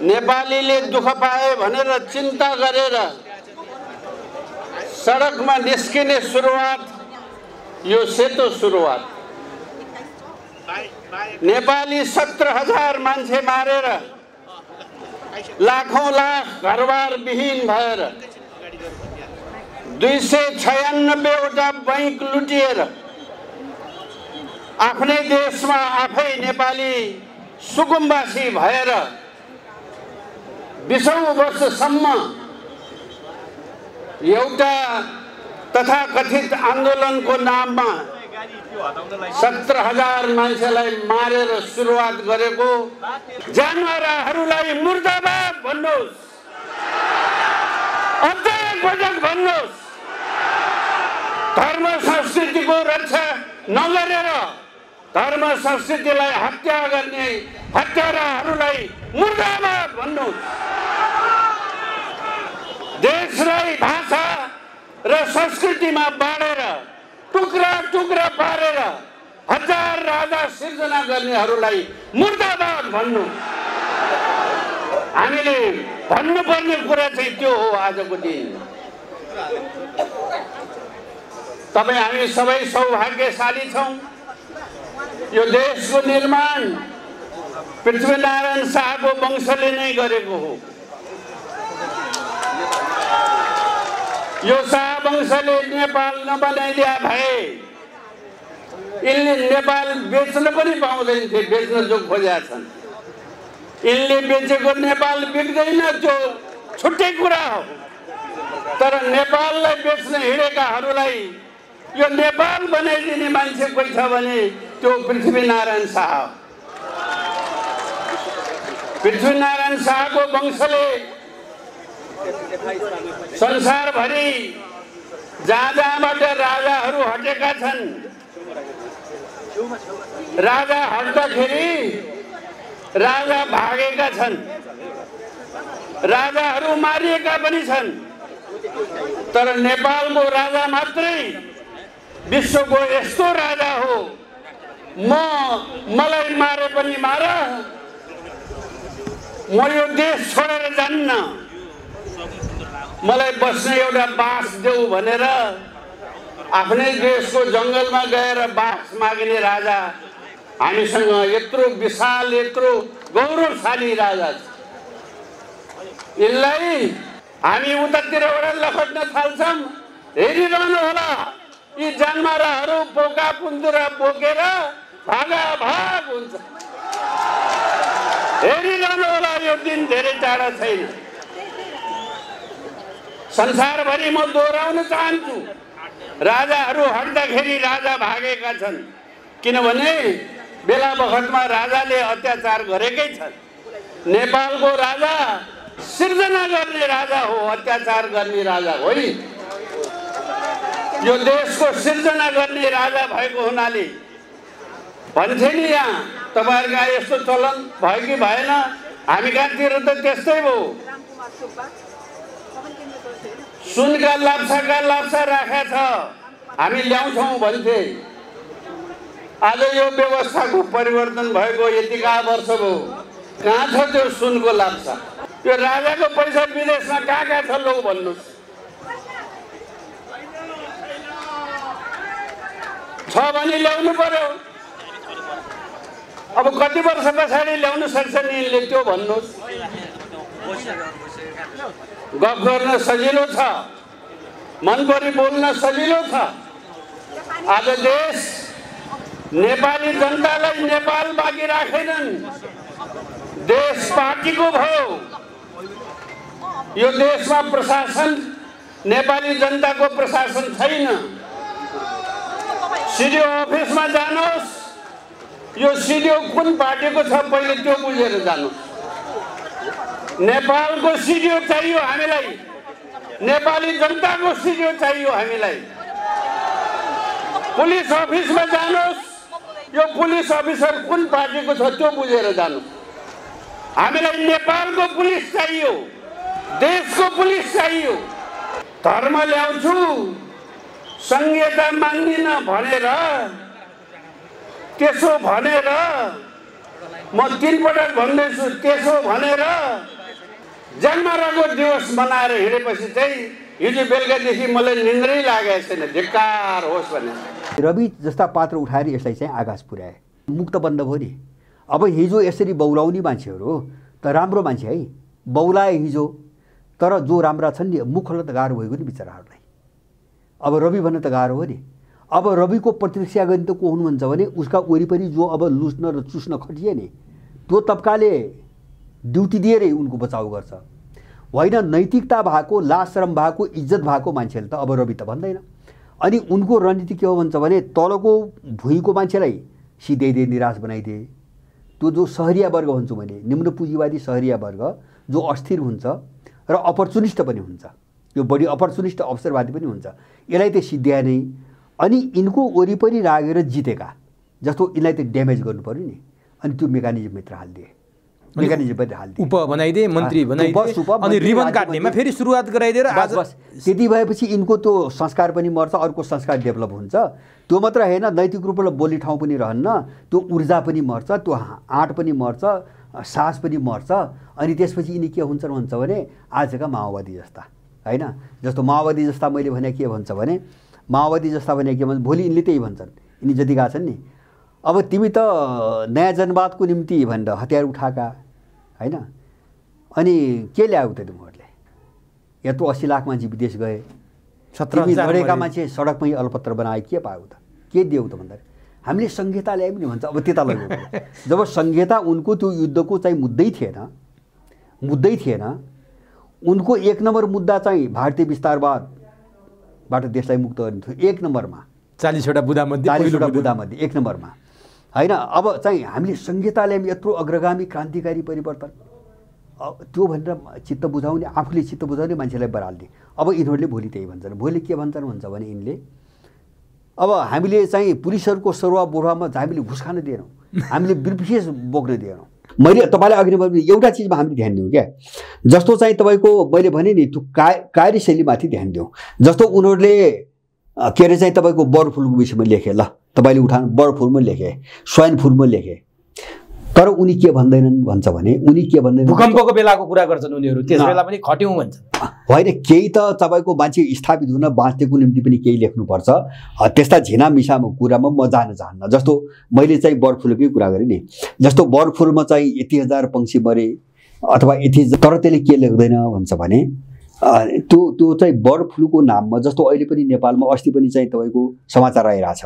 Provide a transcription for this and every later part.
नेपालीले दुःख पाए भनेर चिन्ता गरेर सडकमा निस्किने सुरुवात यो सेतो सुरुवात। नेपाली 17,000 मान्छे मारेर लाखौं लाख घरबार विहीन भएर 296 वटा बैंक लुटिएर आफ्नै देशमा आफै नेपाली सुकुम्बासी भएर 20औं वर्षसम्म एउटा तथाकथित आन्दोलनको नाममा 17,000 मान्छेलाई मारेर सुरुवात गरेको जानवरहरूलाई मुर्दाबाद भन्नुहोस्, अझै एकपटक भन्नुहोस्। धर्म संस्कृतिको रक्षा नगरेर धर्म संस्कृतिलाई हत्या गर्ने हत्याराहरूलाई मुर्दाबाद भन्नुहोस्। देशलाई भाषा र संस्कृतिमा बाँडेर टुक्रा टुक्रा पारेर हजार राजा सिर्जना गर्नेहरूलाई मुर्दाबाद भन्नु। हामीले भन्नुपर्ने कुरा चाहिँ त्यो हो। आजको दिन तपाईँ हामी सबै सौभाग्यशाली छौँ। यो देशको निर्माण पृथ्वीनारायण शाहको वंशले नै गरेको हो। यो शाह वंशले नेपाल नबनाइदिया भए यिनले नेपाल बेच्न पनि पाउँदैन थिए, बेच्न जो खोजेका छन्। यिनले बेचेको नेपाल बिक्दैन, त्यो छुट्टै कुरा हो। तर नेपाललाई बेच्न हिँडेकाहरूलाई यो नेपाल बनाइदिने मान्छे कोही छ भने त्यो पृथ्वीनारायण शाह। पृथ्वीनारायण शाहको वंशले संसारभरि जहाँ जहाँबाट राजाहरू हटेका छन्, राजा हट्दाखेरि राजा भागेका छन्, राजाहरू मारिएका पनि छन्। तर नेपालको राजा मात्रै विश्वको यस्तो राजा हो, मलाई मारे पनि मार, म यो देश छोडेर जान्न, मलाई बस्ने एउटा बास देऊ भनेर आफ्नै देशको जङ्गलमा गएर बास माग्ने राजा हामीसँग यत्रो विशाल, यत्रो गौरवशाली राजा छ। यसलाई हामी उतातिरबाट लखट्न थाल्छौँ। हेरिरहनु होला, यी जन्मराहरू पोका पुन्दुरा बोकेर भागाभाग हुन्छ। हेरिरहनु होला, यो दिन धेरै टाढा छैन। संसारभरि म दोहोऱ्याउन चाहन्छु, राजाहरू हट्दाखेरि राजा भागेका छन्। किनभने बेला बखतमा राजाले अत्याचार गरेकै छन्। नेपालको राजा सिर्जना गर्ने राजा हो, अत्याचार गर्ने राजा होइन। यो देशको सिर्जना गर्ने राजा भएको हुनाले भन्थे नि, यहाँ तपाईँहरूका यस्तो चलन भयो कि भएन? हामी कहाँतिर त त्यस्तै भयो। सुनका लाप्सा राखेका छ, हामी ल्याउँछौँ भन्थे। आज यो व्यवस्थाको परिवर्तन भएको यतिका वर्ष भयो, कहाँ छ त्यो सुनको लाप्सा? त्यो राजाको पैसा विदेशमा कहाँ कहाँ छ लौ भन्नुहोस्। छ भने ल्याउनु पर्यो। अब कति वर्ष पछाडि ल्याउन सक्छन् यिनले त्यो भन्नुहोस्। गफ गर्न सजिलो छ, मनपरी बोल्न सजिलो छ। आज देश नेपाली जनतालाई नेपाल बाँकी राखेनन्, देश पार्टीको भयो। यो देशमा प्रशासन नेपाली जनताको प्रशासन छैन। सिडिओ अफिसमा जानुहोस्, यो सिडिओ कुन पार्टीको छ पहिले त्यो बुझेर जानुहोस्। नेपालको सिडिओ चाहियो हामीलाई, नेपाली जनताको सिडिओ चाहियो हामीलाई। पुलिस अफिसमा जानुहोस्, यो पुलिस अफिसर कुन पार्टीको छ त्यो बुझेर जानुहोस्। हामीलाई नेपालको पुलिस चाहियो, देशको पुलिस चाहियो। धर्म ल्याउँछु, संहिता मान्दिन भनेर, त्यसो भनेर म 3 पटक भन्दैछु त्यसो भनेर जन्मराको दिवस मनाएर हिँडेपछि चाहिँ हिजो बेलुकादेखि मलाई निन्द्रै लागेको छैन। धिक्कार होस् भने रवि जस्ता पात्र उठाएर यसलाई चाहिँ आकाश पुर्याए, मुक्त बन्द भयो नि। अब हिजो यसरी बौलाउने मान्छेहरू त राम्रो मान्छे है, बौलाए हिजो, तर जो राम्रा छन् नि मुख खोल्न त गाह्रो भएको नि बिचराहरूलाई। अब रवि भन्न त गाह्रो हो नि। अब रविको प्रतीक्षा गर्ने त को हुनुहुन्छ भने उसका वरिपरि जो अब लुस्न र चुस्न खटिए नि त्यो तबकाले ड्युटी दिएरै उनको बचाउ गर्छ। होइन नैतिकता भएको, लाज शरम भएको, इज्जत भएको मान्छेले त अब रवि त भन्दैन। अनि उनको रणनीति के हो भन्छ भने तलको भुइँको मान्छेलाई सिधाइदिए, निराश बनाइदिए। त्यो जो सहरिया वर्ग भन्छु मैले, निम्न पुँजीवादी सहरिया वर्ग जो अस्थिर हुन्छ र अपर्चुनिस्ट पनि हुन्छ, यो बढी अपर्चुनिस्ट अवसरवादी पनि हुन्छ, यसलाई त सिद्ध्याए नै। अनि यिनको वरिपरि लागेर जितेका जस्तो यिनलाई त ड्यामेज गर्नु पर्यो नि। अनि त्यो मेकानिजम भित्र हालिदिए, मेकानिजम पनि हालिदिए, उप बनाइदिए, मन्त्री बनाइदिए, अनि रिबन काट्नेमा फेरि सुरुवात गराइदिएर आज बस त्यति भएपछि यिनको त्यो संस्कार पनि मर्छ, अर्को संस्कार डेभलप हुन्छ। त्यो मात्र होइन, नैतिक रूपले बोल्ने ठाउँ पनि रहन्न, त्यो ऊर्जा पनि मर्छ, त्यो आँट पनि मर्छ, सास पनि मर्छ। अनि त्यसपछि यिनी के हुन्छ भने आजका माओवादी जस्ता, होइन, जस्तो माओवादी जस्ता मैले भने के भन्छ भने माओवादी जस्ता भने के भन्छ, भोलि यिनले त्यही भन्छन्, यिनी जति गएको छन् नि, अब तिमी त नयाँ जनवादको निम्ति भनेर हतियार उठाएका, होइन, अनि के ल्याऊ त तिमीहरूले? यत्रो 80 लाख मान्छे विदेश गए, 17 लडेका मान्छे सडकमै अलपत्र बनाए, के पायो त? के दियौ त भन्दा हामीले संहिता ल्यायौँ नि भन्छ। अब त्यता लग्यो जब संहिता उनको त्यो युद्धको चाहिँ मुद्दै थिएन, उनको 1 नम्बर मुद्दा चाहिँ भारतीय विस्तारवादबाट देशलाई मुक्त गर्ने थियो। 1 नम्बरमा 40वटा बुदामध्ये 1 नम्बरमा, होइन। अब चाहिँ हामीले संहिता ल्यायौँ, यत्रो अग्रगामी क्रान्तिकारी परिवर्तन, त्यो भनेर चित्त बुझाउने, आफूले चित्त बुझाउने मान्छेलाई बराल्ने। अब यिनीहरूले भोलि त्यही भन्छन्। भोलि के भन्छन् भन्छ भने यिनले अब हामीले चाहिँ पुलिसहरूको सरुवा बोरुवामा हामीले घुस खान दिएनौँ, हामीले ब्रिफकेस बोक्न दिएनौँ। मैले तपाईँलाई अघि भने एउटा चिजमा हामीले ध्यान दिउँ क्या, जस्तो चाहिँ तपाईँको मैले भने नि त्यो कार्यशैलीमाथि ध्यान दिउँ। जस्तो उनीहरूले के अरे चाहिँ तपाईँको बर्ड फ्लूको विषयमा लेखे, ल तपाईँले उठाउनु, बर्ड फ्लूमा लेखे, स्वाइन फ्लूमा लेखे, तर उनी के भन्दैनन् भन्छ भने भूकम्पको बेलाको कुरा गर्छन् उनीहरू, त्यस बेला पनि खट्यौँ भन्छन्। होइन, केही त तपाईँको मान्छे स्थापित हुन बाँच्नेको निम्ति पनि केही लेख्नुपर्छ। त्यस्ता झिना मिसामा कुरामा म जान चाहन्न। जस्तो मैले चाहिँ बर्ड फ्लूकै कुरा गरेँ नि, जस्तो बर्ड फ्लूमा चाहिँ यति हजार पंक्षी मरे अथवा यति, तर त्यसले के लेख्दैन भन्छ भने त्यो चाहिँ बर्ड फ्लूको नाममा, जस्तो अहिले पनि नेपालमा अस्ति पनि चाहिँ तपाईँको समाचार आइरहेछ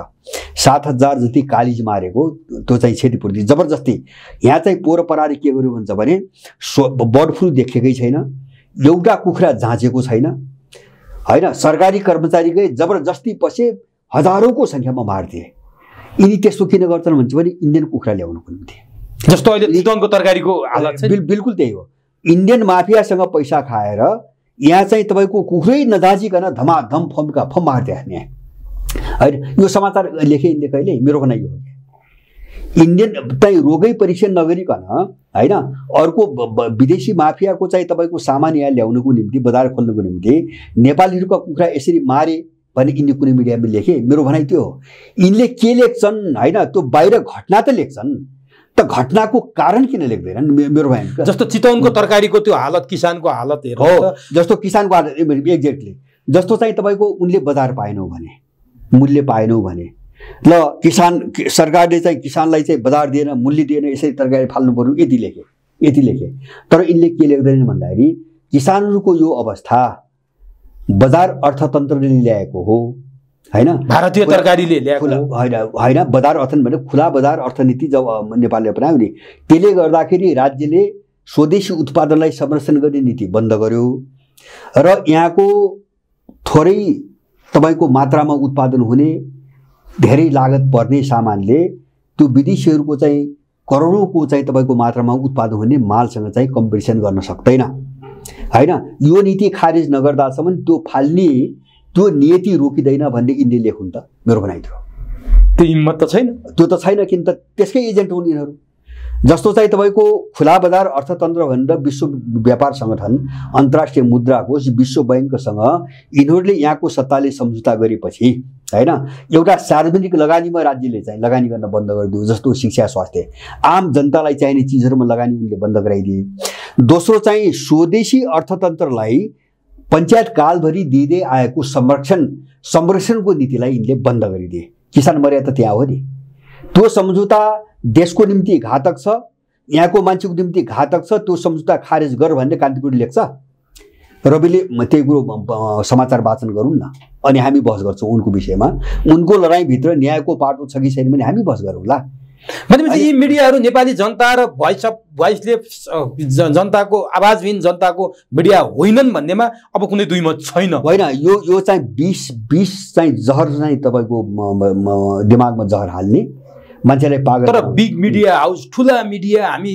7,000 जति कालिज मारेको, त्यो चाहिँ क्षतिपूर्ति जबरजस्ती। यहाँ चाहिँ पोहोर पराले के गर्यो भन्छ भने बर्ड फ्लू देखेकै छैन, एउटा कुखुरा जाँचेको छैन, होइन, सरकारी कर्मचारीकै जबरजस्ती पछि हजारौँको सङ्ख्यामा मारिदिए। यिनी त्यस्तो किन गर्छन् भन्छ भने इन्डियन कुखुरा ल्याउनुको निम्ति, जस्तो अहिले चितवनको तरकारीको हालत छ। बिल्कुल त्यही हो, इन्डियन माफियासँग पैसा खाएर यहाँ चाहिँ तपाईँको कुखुरै नजाँचिकन धमाधम फम मारिदिए होइन। यो समाचार लेखेँ यिनले कहिले, मेरो भनाइ हो। इन्डियन चाहिँ रोगै परीक्षण नगरिकन, होइन, अर्को विदेशी माफियाको चाहिँ तपाईँको सामान यहाँ ल्याउनुको निम्ति, बजार खोल्नुको निम्ति नेपालीहरूका कुखुरा यसरी मारे भने यिनले कुनै मिडियामा लेखे। मेरो भनाइ त्यो हो। यिनले के लेख्छन्, होइन, त्यो बाहिर घटना त लेख्छन्, त घटनाको कारण किन लेख्दैनन्? मेरो भनाइ जस्तो चितवनको तरकारीको त्यो हालत, किसानको हालत हो, जस्तो किसानको हालत एक्ज्याक्टली। जस्तो चाहिँ तपाईँको उनले बजार पाएनौ भने, मूल्य पाएनौ भने, ल किसान, सरकारले चाहिँ किसानलाई चाहिँ बजार दिएन, मूल्य दिएन, यसरी तरकारी फाल्नु पर्यो, यति लेखे। तर यिनले के लेख्दैनन् भन्दाखेरि किसानहरूको यो अवस्था बजार अर्थतन्त्रले ल्याएको हो, होइन, भारतीय तरकारीले ल्याएको होइन, बजार अर्थ भने खुला बजार अर्थनीति जब नेपालले अपनायो नि, त्यसले गर्दाखेरि राज्यले स्वदेशी उत्पादनलाई संरक्षण गर्ने नीति बन्द गर्यो र यहाँको थोरै तपाईँको मात्रामा उत्पादन हुने, धेरै लागत पर्ने सामानले त्यो विदेशीहरूको चाहिँ करोडौँको चाहिँ तपाईँको मात्रामा उत्पादन हुने मालसँग चाहिँ कम्पिटिसन गर्न सक्दैन, होइन। यो नीति खारेज नगर्दासम्म त्यो फाल्ने त्यो नीति रोकिँदैन भन्ने यिनले लेखुन् त। मेरो भनाइ थियो त्यो हिम्मत त छैन, त्यो त छैन, किन त त्यसकै एजेन्ट हुन् यिनीहरू। जस्तो चाहिँ तपाईँको खुला बजार अर्थतन्त्र भनेर विश्व व्यापार सङ्गठन, अन्तर्राष्ट्रिय मुद्रा कोष, विश्व बैङ्कसँग यिनीहरूले यहाँको सत्ताले सम्झौता गरेपछि हैन एउटा सार्वजनिक लगानीमा राज्यले चाहिँ लगानी गर्न बन्द गरिदियो, जस्तो शिक्षा, स्वास्थ्य, आम जनतालाई चाहिने चिजहरूमा लगानी उनले बन्द गराइदिए। दोस्रो चाहिँ स्वदेशी अर्थतन्त्रलाई पञ्चायत कालभरि दिँदै आएको संरक्षणको नीतिलाई यिनले बन्द गरिदिए। किसान मर्या त त्यहाँ हो नि। त्यो सम्झौता देशको निम्ति घातक छ, यहाँको मान्छेको निम्ति घातक छ, त्यो सम्झौता खारेज गर भन्ने कान्तिपुरले लेख्छ। रविले त्यही कुरो समाचार वाचन गरौँ न, अनि हामी बहस गर्छौँ उनको विषयमा। उनको लडाइँभित्र न्यायको पाटो छ कि छैन भने हामी बहस गरौँला। भनेपछि यी मिडियाहरू नेपाली जनता र भोइसले जनताको आवाजविहीन जनताको मिडिया होइनन् भन्नेमा अब कुनै दुई मत छैन। होइन, यो चाहिँ 20 चाहिँ जहर चाहिँ तपाईँको दिमागमा जहर हाल्ने, मान्छेलाई पागल। तर बिग मिडिया हाउस, ठुला मिडिया, हामी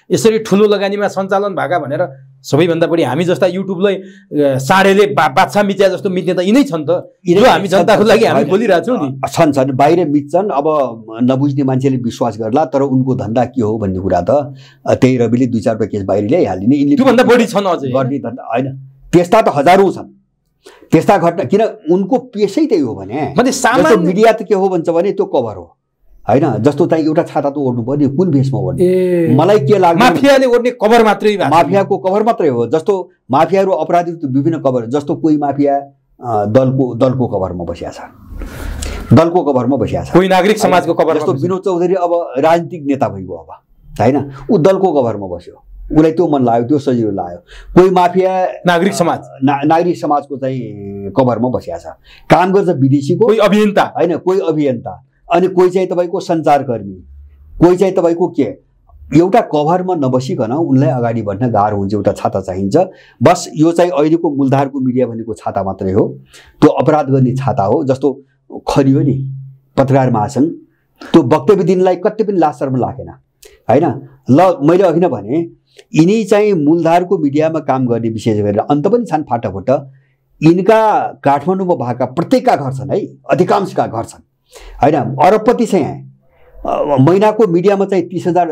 यसरी ठुलो लगानीमा सञ्चालन भएका भनेर सबैभन्दा बढी हामी जस्ता युट्युबलाई साँढेले बाछा मिच्या जस्तो मिच्ने त यिनै छन् त। यो हामी जनताको लागि हामी बोलिरहेछौँ नि। छन् बाहिर मिच्छन्। अब नबुझ्ने मान्छेले विश्वास गर्ला, तर उनको धन्दा के हो भन्ने कुरा त त्यही रविले 2-4 वटा केस बाहिर ल्याइहाल्ने नि। यिनले त्योभन्दा बढी छन् अझै गर्ने धन्दा होइन, त्यस्ता त हजारौँ छन् त्यस्ता घटना। किन उनको पेसै त्यही हो भने सामान्य मिडिया त के हो भन्छ भने त्यो कभर हो होइन। जस्तो चाहिँ एउटा छाता त ओढ्नु पर्ने, कुन भेषमा ओढ्ने? मलाई के लाग्छ माफियाले ओढ्ने कभर मात्रै, माफियाको कभर मात्रै हो। जस्तो माफियाहरू अपराधी विभिन्न कभर, जस्तो कोही माफिया दलको कभरमा बसिया छ, दलको कभरमा बसिया छ, कोही नागरिक समाजको कभर। जस्तो विनोद चौधरी अब राजनीतिक नेता भइगयो अब होइन, ऊ दलको कभरमा बस्यो, उसलाई त्यो मन लाग्यो, त्यो सजिलो लाग्यो। कोही माफिया नागरिक समाजको चाहिँ कभरमा बसिया छ, काम गर्छ विदेशीको, कोही अभियन्ता होइन, कोही अभियन्ता, अनि कोही चाहिँ तपाईँको सञ्चारकर्मी, कोही चाहिँ तपाईँको के, एउटा कभरमा नबसिकन उनलाई अगाडि बढ्न गाह्रो हुन्छ। एउटा छाता चाहिन्छ बस। यो चाहिँ अहिलेको मूलधारको मिडिया भनेको छाता मात्रै हो, त्यो अपराध गर्ने छाता हो। जस्तो खरियो नि पत्रकार महासङ्घ, त्यो वक्तव्य दिनलाई कति पनि लासरमा लागेन होइन। ल मैले अघि नै भने यिनी चाहिँ मूलधारको मिडियामा काम गर्ने विशेष गरेर अन्त पनि छन् फाटाफुट। यिनका काठमाडौँमा भएका प्रत्येकका घर छन् है, अधिकांशका घर छन् होइन। अरबपति छ यहाँ, महिनाको मिडियामा चाहिँ 30,000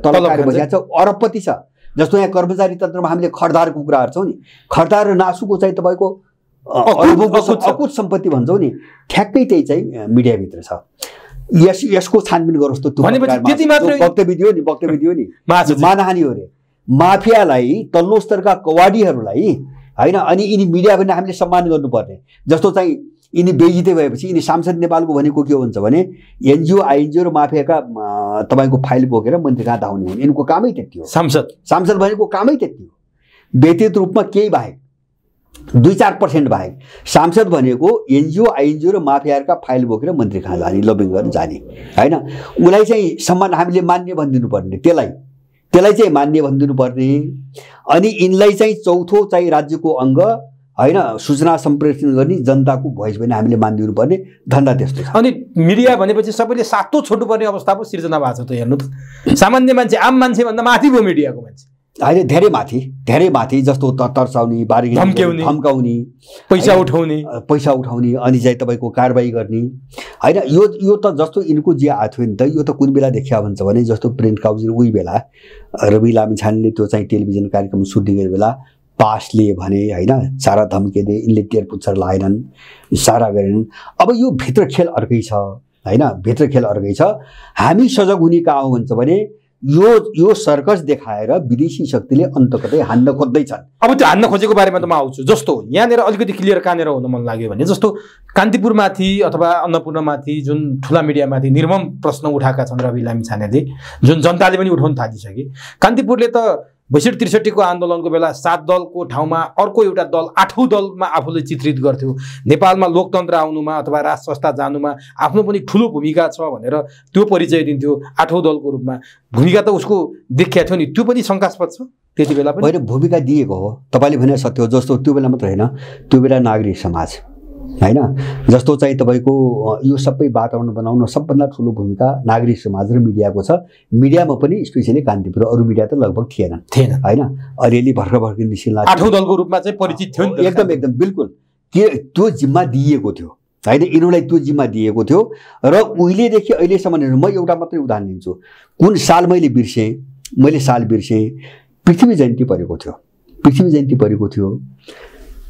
तलब कार्य बसेको छ, अरबपति छ। जस्तो यहाँ कर्मचारी तन्त्रमा हामीले खरदारको कुरा गर्छौँ नि, खरदार र नासुको चाहिँ तपाईँको अकुत सम्पत्ति भन्छौँ नि, ठ्याक्कै त्यही चाहिँ मिडियाभित्र छ। यसको छानबिन गरोस् त। वक्तव्य दियो नि मानहानि हो रे। माफियालाई, तल्लो स्तरका कवाडीहरूलाई होइन, अनि यिनी मिडिया भने हामीले सम्मान गर्नुपर्ने। जस्तो चाहिँ यिनी बेइज्जती भएपछि यिनी सांसद नेपालको भनेको के हुन्छ भने एनजिओ आइएनजिओ र माफियाका तपाईँको फाइल बोकेर मन्त्री कहाँ धाउने हुन्। यिनको कामै त्यति हो। सांसद भनेको कामै त्यति हो, व्यक्तिगत रूपमा केही बाहेक 2-4% बाहेक। सांसद भनेको एनजिओ आइएनजिओ र माफियाहरूका फाइल बोकेर मन्त्री कहाँ जाने, लबिङ गर्न जाने होइन। उसलाई चाहिँ सम्मान हामीले मान्य भनिदिनु पर्ने, त्यसलाई चाहिँ मान्य भनिदिनु पर्ने। अनि यिनलाई चाहिँ चौथो चाहिँ राज्यको अङ्ग होइन, सूचना सम्प्रेषण गर्ने जनताको भोइस पनि हामीले मानिदिनु पर्ने धन्दा त्यस्तो छ। अनि मिडिया भनेपछि सबैले सातो छोड्नुपर्ने अवस्था पो सिर्जना भएको छ त। हेर्नु त सामान्य मान्छे, आम मान्छे भन्दा माथि भयो मिडियाको मान्छे अहिले, धेरै माथि। जस्तो तर्साउने, धम्काउने, पैसा उठाउने अनि चाहिँ तपाईँको कारबाही गर्ने होइन। यो त जस्तो यिनको जे आएको थियो नि त, यो त कुन बेला देखिया भन्छ भने जस्तो प्रिन्ट काउन्सिल उही बेला रवि लामिछानेले त्यो चाहिँ टेलिभिजन कार्यक्रम सुटिङ गर्ने बेला पासले भने होइन, सारा धम्किदिए, यिनले टेर पुच्छर लाएनन्, सारा गरेनन्। अब यो भित्र खेल अर्कै छ होइन, भित्र खेल अर्कै छ। हामी सजग हुने कहाँ हो भन्छ भने यो सर्कस देखाएर विदेशी शक्तिले अन्त कतै हान्न खोज्दैछन्। अब त्यो हान्न खोजेको बारेमा त म आउँछु। जस्तो यहाँनिर अलिकति क्लियर कहाँनिर हुन मन लाग्यो भने जस्तो कान्तिपुरमाथि अथवा अन्नपूर्णमाथि जुन ठुला मिडियामाथि निर्मम प्रश्न उठाएका छन् रवि लामिछानेले, जुन जनताले पनि उठाउन थालिसके। कान्तिपुरले त 62-63 को आन्दोलनको बेला 7 दलको ठाउँमा अर्को एउटा दल 8औं दलमा आफूले चित्रित गर्थ्यो। नेपालमा लोकतन्त्र आउनुमा अथवा राज संस्था जानुमा आफ्नो पनि ठुलो भूमिका छ भनेर त्यो परिचय दिन्थ्यो 8औं दलको रूपमा। भूमिका त उसको देखिया थियो नि, त्यो पनि शङ्कास्पद छ त्यति बेला पनि। होइन, भूमिका दिएको हो, तपाईँले भने सत्य हो। जस्तो त्यो बेला मात्र होइन, त्यो बेला नागरिक समाज होइन, जस्तो चाहिँ तपाईँको यो सबै वातावरण बनाउन सबभन्दा ठुलो भूमिका नागरिक समाज र मिडियाको छ। मिडियामा पनि स्पेसली कान्तिपुर, अरू मिडिया त लगभग थिएन होइन। अलिअलि भर्खर निस्किन लाग्यो। 8औं दलको रूपमा चाहिँ परिचित थियो नि, एकदम बिल्कुल। के त्यो जिम्मा दिइएको थियो होइन, यिनीहरूलाई त्यो जिम्मा दिएको थियो र उहिलेदेखि अहिलेसम्म म एउटा मात्रै उदाहरण दिन्छु। कुन साल मैले साल बिर्सेँ, पृथ्वी जयन्ती परेको थियो।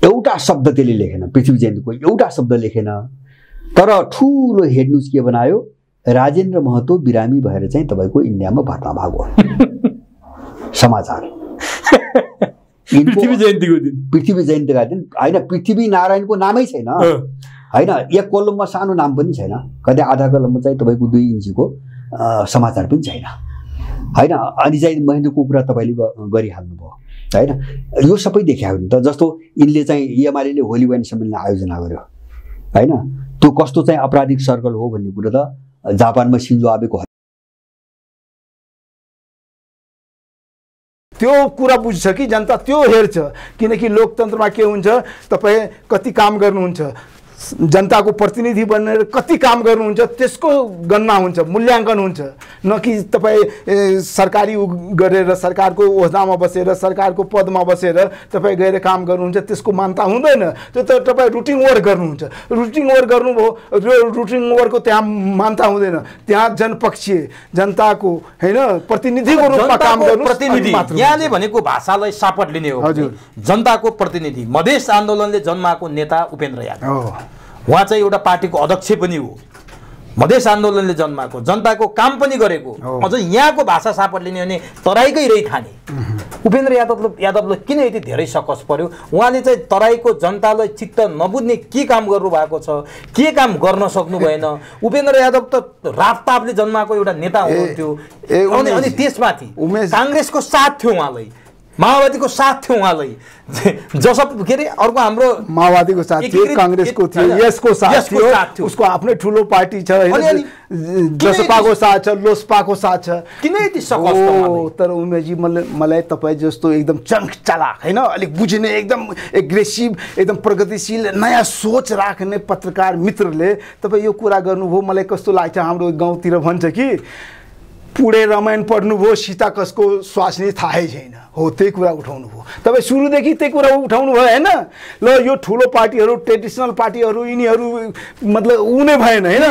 एउटा शब्द त्यसले लेखेन, पृथ्वी जयन्तीको एउटा शब्द लेखेन। तर ठुलो हेड न्युज के बनायो, राजेन्द्र महतो बिरामी भएर चाहिँ तपाईँको इन्डियामा भर्ना भएको समाचार। पृथ्वी जयन्तीका दिन होइन, पृथ्वी नारायणको नामै छैन होइन, एक कलममा सानो नाम पनि छैन, कतै आधा कलममा चाहिँ तपाईँको 2 इन्चीको समाचार पनि छैन होइन। अनि चाहिँ महेन्द्रको कुरा तपाईँले गरिहाल्नुभयो होइन। यो सबै देखायो नि त। जस्तो यिनले चाहिँ एमाले होली वाइन सम्मेलन आयोजना गर्यो होइन, त्यो कस्तो चाहिँ आपराधिक सर्कल हो भन्ने कुरो त जापानमा सिन्जो आबेको त्यो कुरा बुझ्छ कि जनता त्यो हेर्छ। किनकि लोकतन्त्रमा के हुन्छ, तपाईँ कति काम गर्नुहुन्छ, जनताको प्रतिनिधि बनेर कति काम गर्नुहुन्छ त्यसको गणना हुन्छ, मूल्याङ्कन हुन्छ। न कि तपाईँ सरकारी गरेर सरकारको ओहदामा बसेर सरकारको पदमा बसेर तपाईँ गएर काम गर्नुहुन्छ, त्यसको मान्यता हुँदैन। त्यो त तपाईँ रुटिन वर्क गर्नुहुन्छ, रुटिन वर्क गर्नुभयो, रुटिन वर्कको त्यहाँ मान्यता हुँदैन। त्यहाँ जनपक्षीय जनताको होइन प्रतिनिधिको रूपमा काम गर्नु। प्रतिनिधि यहाँले भनेको भाषालाई सापट लिने हो। हजुर, जनताको प्रतिनिधि मधेस आन्दोलनले जन्माएको नेता उपेन्द्र यादव, उहाँ चाहिँ एउटा पार्टीको अध्यक्ष पनि हो। मधेस आन्दोलनले जन्माएको, जनताको काम पनि गरेको, अझ यहाँको भाषा सापट लिने भने तराईकै रही खाने उपेन्द्र यादवले किन यति धेरै सकस पर्यो? उहाँले चाहिँ तराईको जनतालाई चित्त नबुझ्ने के काम गर्नुभएको छ, के काम गर्न सक्नु भएन। उपेन्द्र यादव त राजतापले जन्माएको एउटा नेता हुनुहुन्थ्यो। अनि त्यसमाथि काङ्ग्रेसको साथ थियो उहाँलाई, माओवादीको साथ थियो उहाँलाई, जसप के अरे अर्को हाम्रो माओवादीको साथ थियो, काङ्ग्रेसको थियो, यसको साथ थियो, उसको आफ्नै ठुलो पार्टी छ होइन, जसपाको साथ छ, लोसपाको साथ छ। किन यति सकस? तर उमेशजी मलाई तपाईँ जस्तो एकदम चलाक होइन, अलिक बुझ्ने, एकदम एग्रेसिभ, एकदम प्रगतिशील, नयाँ सोच राख्ने पत्रकार मित्रले तपाईँ यो कुरा गर्नुभयो। मलाई कस्तो लाग्छ, हाम्रो गाउँतिर भन्छ कि पुढे रामायण पढ्नुभयो, सीता कसको स्वास्नी थाहै छैन। हो, त्यही कुरा उठाउनु भयो तपाईँ, सुरुदेखि त्यही कुरा उठाउनु भयो होइन। ल यो ठुलो पार्टीहरू, ट्रेडिसनल पार्टीहरू, यिनीहरू मतलब उनी भएन होइन।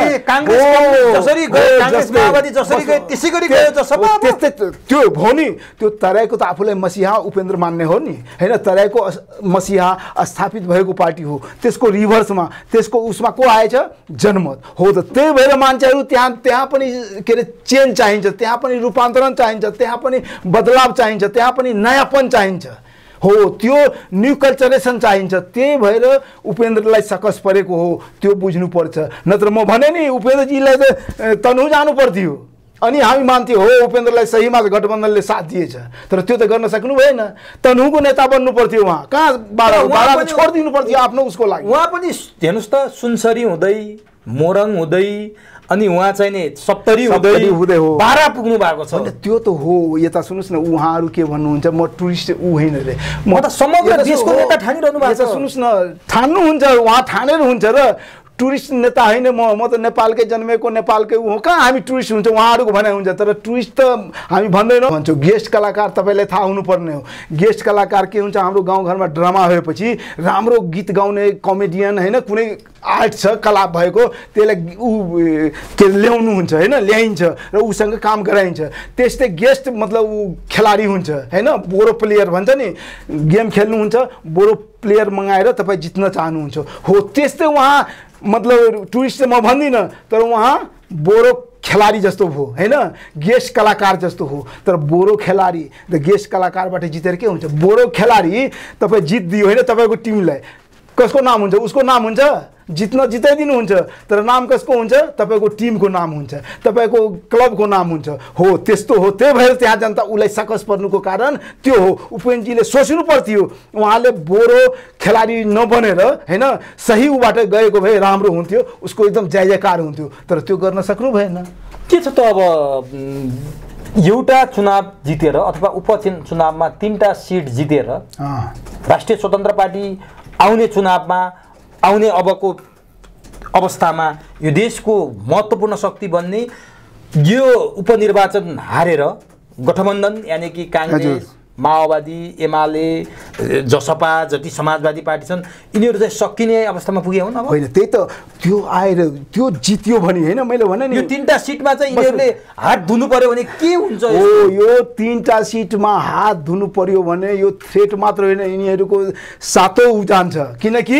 त्यस्तै त्यो भयो नि। त्यो तराईको त आफूलाई मसिहा उपेन्द्र मान्ने हो नि होइन, तराईको मसिहा स्थापित भएको पार्टी हो। त्यसको रिभर्समा त्यसको उसमा को आएछ, जनमत हो। त त्यही भएर मान्छेहरू त्यहाँ पनि के अरे चेन्ज चाहिन्छ, त्यहाँ पनि रूपान्तरण चाहिन्छ, त्यहाँ पनि बदलाव चाहिन्छ, त्यहाँ पनि नयाँपन चाहिन्छ। हो, त्यो न्यू कल्चरेसन चाहिन्छ। त्यही भएर उपेन्द्रलाई सकस परेको हो, त्यो बुझ्नुपर्छ। नत्र म भने नि उपेन्द्रजीलाई त तनहु जानु पर्थ्यो, अनि हामी मान्थ्यौँ हो उपेन्द्रलाई सहीमा गठबन्धनले साथ दिएछ। तर त्यो त गर्न सक्नु भएन, तनहुको नेता बन्नु पर्थ्यो। उहाँ कहाँ बारा छोडिदिनु पर्थ्यो आफ्नो उसको लागि। उहाँ पनि हेर्नुहोस् त, सुनसरी हुँदै मोरङ हुँदै अनि उहाँ चाहिँ नि 70 हुँदै हो बारा पुग्नु भएको छ। त्यो त हो। यता सुन्नुहोस् न, उहाँहरू के भन्नुहुन्छ, म टुरिस्ट होइन रे, म त समग्र देशको नेता ठानिरहनु भएको छ। सुन्नुहोस् न, ठान्नुहुन्छ, उहाँ ठानेर हुन्छ र टुरिस्ट नेता होइन। म त नेपालकै जन्मेको, नेपालकै हो, कहाँ हामी टुरिस्ट हुन्छ, उहाँहरूको भनाइ हुन्छ। तर टुरिस्ट त हामी भन्दैनौँ भन्छौँ। गेस्ट कलाकार तपाईँलाई थाहा हुनुपर्ने हो। गेस्ट कलाकार के हुन्छ, हाम्रो गाउँघरमा ड्रामा भएपछि राम्रो गीत गाउने कमेडियन होइन, कुनै आर्ट छ, कला भएको, त्यसलाई के ल्याउनुहुन्छ होइन, ल्याइन्छ र उसँग काम गराइन्छ। त्यस्तै गेस्ट मतलब खेलाडी हुन्छ होइन, बोरो प्लेयर भन्छ नि, गेम खेल्नुहुन्छ, बोरो प्लेयर मगाएर तपाईँ जित्न चाहनुहुन्छ। हो, त्यस्तै उहाँ मतलब टुरिस्ट म भन्दिनँ, तर उहाँ बोरो खेलाडी जस्तो भयो होइन, गेस्ट कलाकार जस्तो हो। तर बोरो खेलाडी र गेस्ट कलाकारबाट जितेर के हुन्छ, बोरो खेलाडी तपाईँ जित्दियो होइन, तपाईँको टिमलाई कसको नाम हुन्छ, उसको नाम हुन्छ, जिताइदिनुहुन्छ। तर नाम कसको हुन्छ, तपाईँको टिमको नाम हुन्छ, तपाईँको क्लबको नाम हुन्छ। हो, त्यस्तो हो। त्यही भएर त्यहाँ जनता उसलाई सकस पर्नुको कारण त्यो हो। उपेन्द्रजीले सोच्नु पर्थ्यो, उहाँले बोरो खेलाडी नबनेर होइन, सही उबाट गएको भए राम्रो हुन्थ्यो, उसको एकदम जय जयकार हुन्थ्यो। तर त्यो गर्न सक्नु भएन। के छ त, अब एउटा चुनाव जितेर अथवा उपचुनावमा 3टा सिट जितेर राष्ट्रिय स्वतन्त्र पार्टी आउने चुनावमा, आउने अबको अवस्थामा यो देशको महत्त्वपूर्ण शक्ति बन्ने, यो उपनिर्वाचन हारेर गठबन्धन यानि कि काङ्ग्रेस, माओवादी, एमाले जसपा जति समाजवादी पार्टी छन् यिनीहरू चाहिँ सकिने अवस्थामा पुगे हुन् अब होइन त्यही त त्यो आएर त्यो जित्यो भने होइन मैले भने नि यो 3टा सिटमा चाहिँ यिनीहरूले हात धुनु पर्यो भने के हुन्छ हो यो 3टा सिटमा हात धुनु पर्यो भने यो थ्रेट मात्र होइन यिनीहरूको 7औं जान्छ किनकि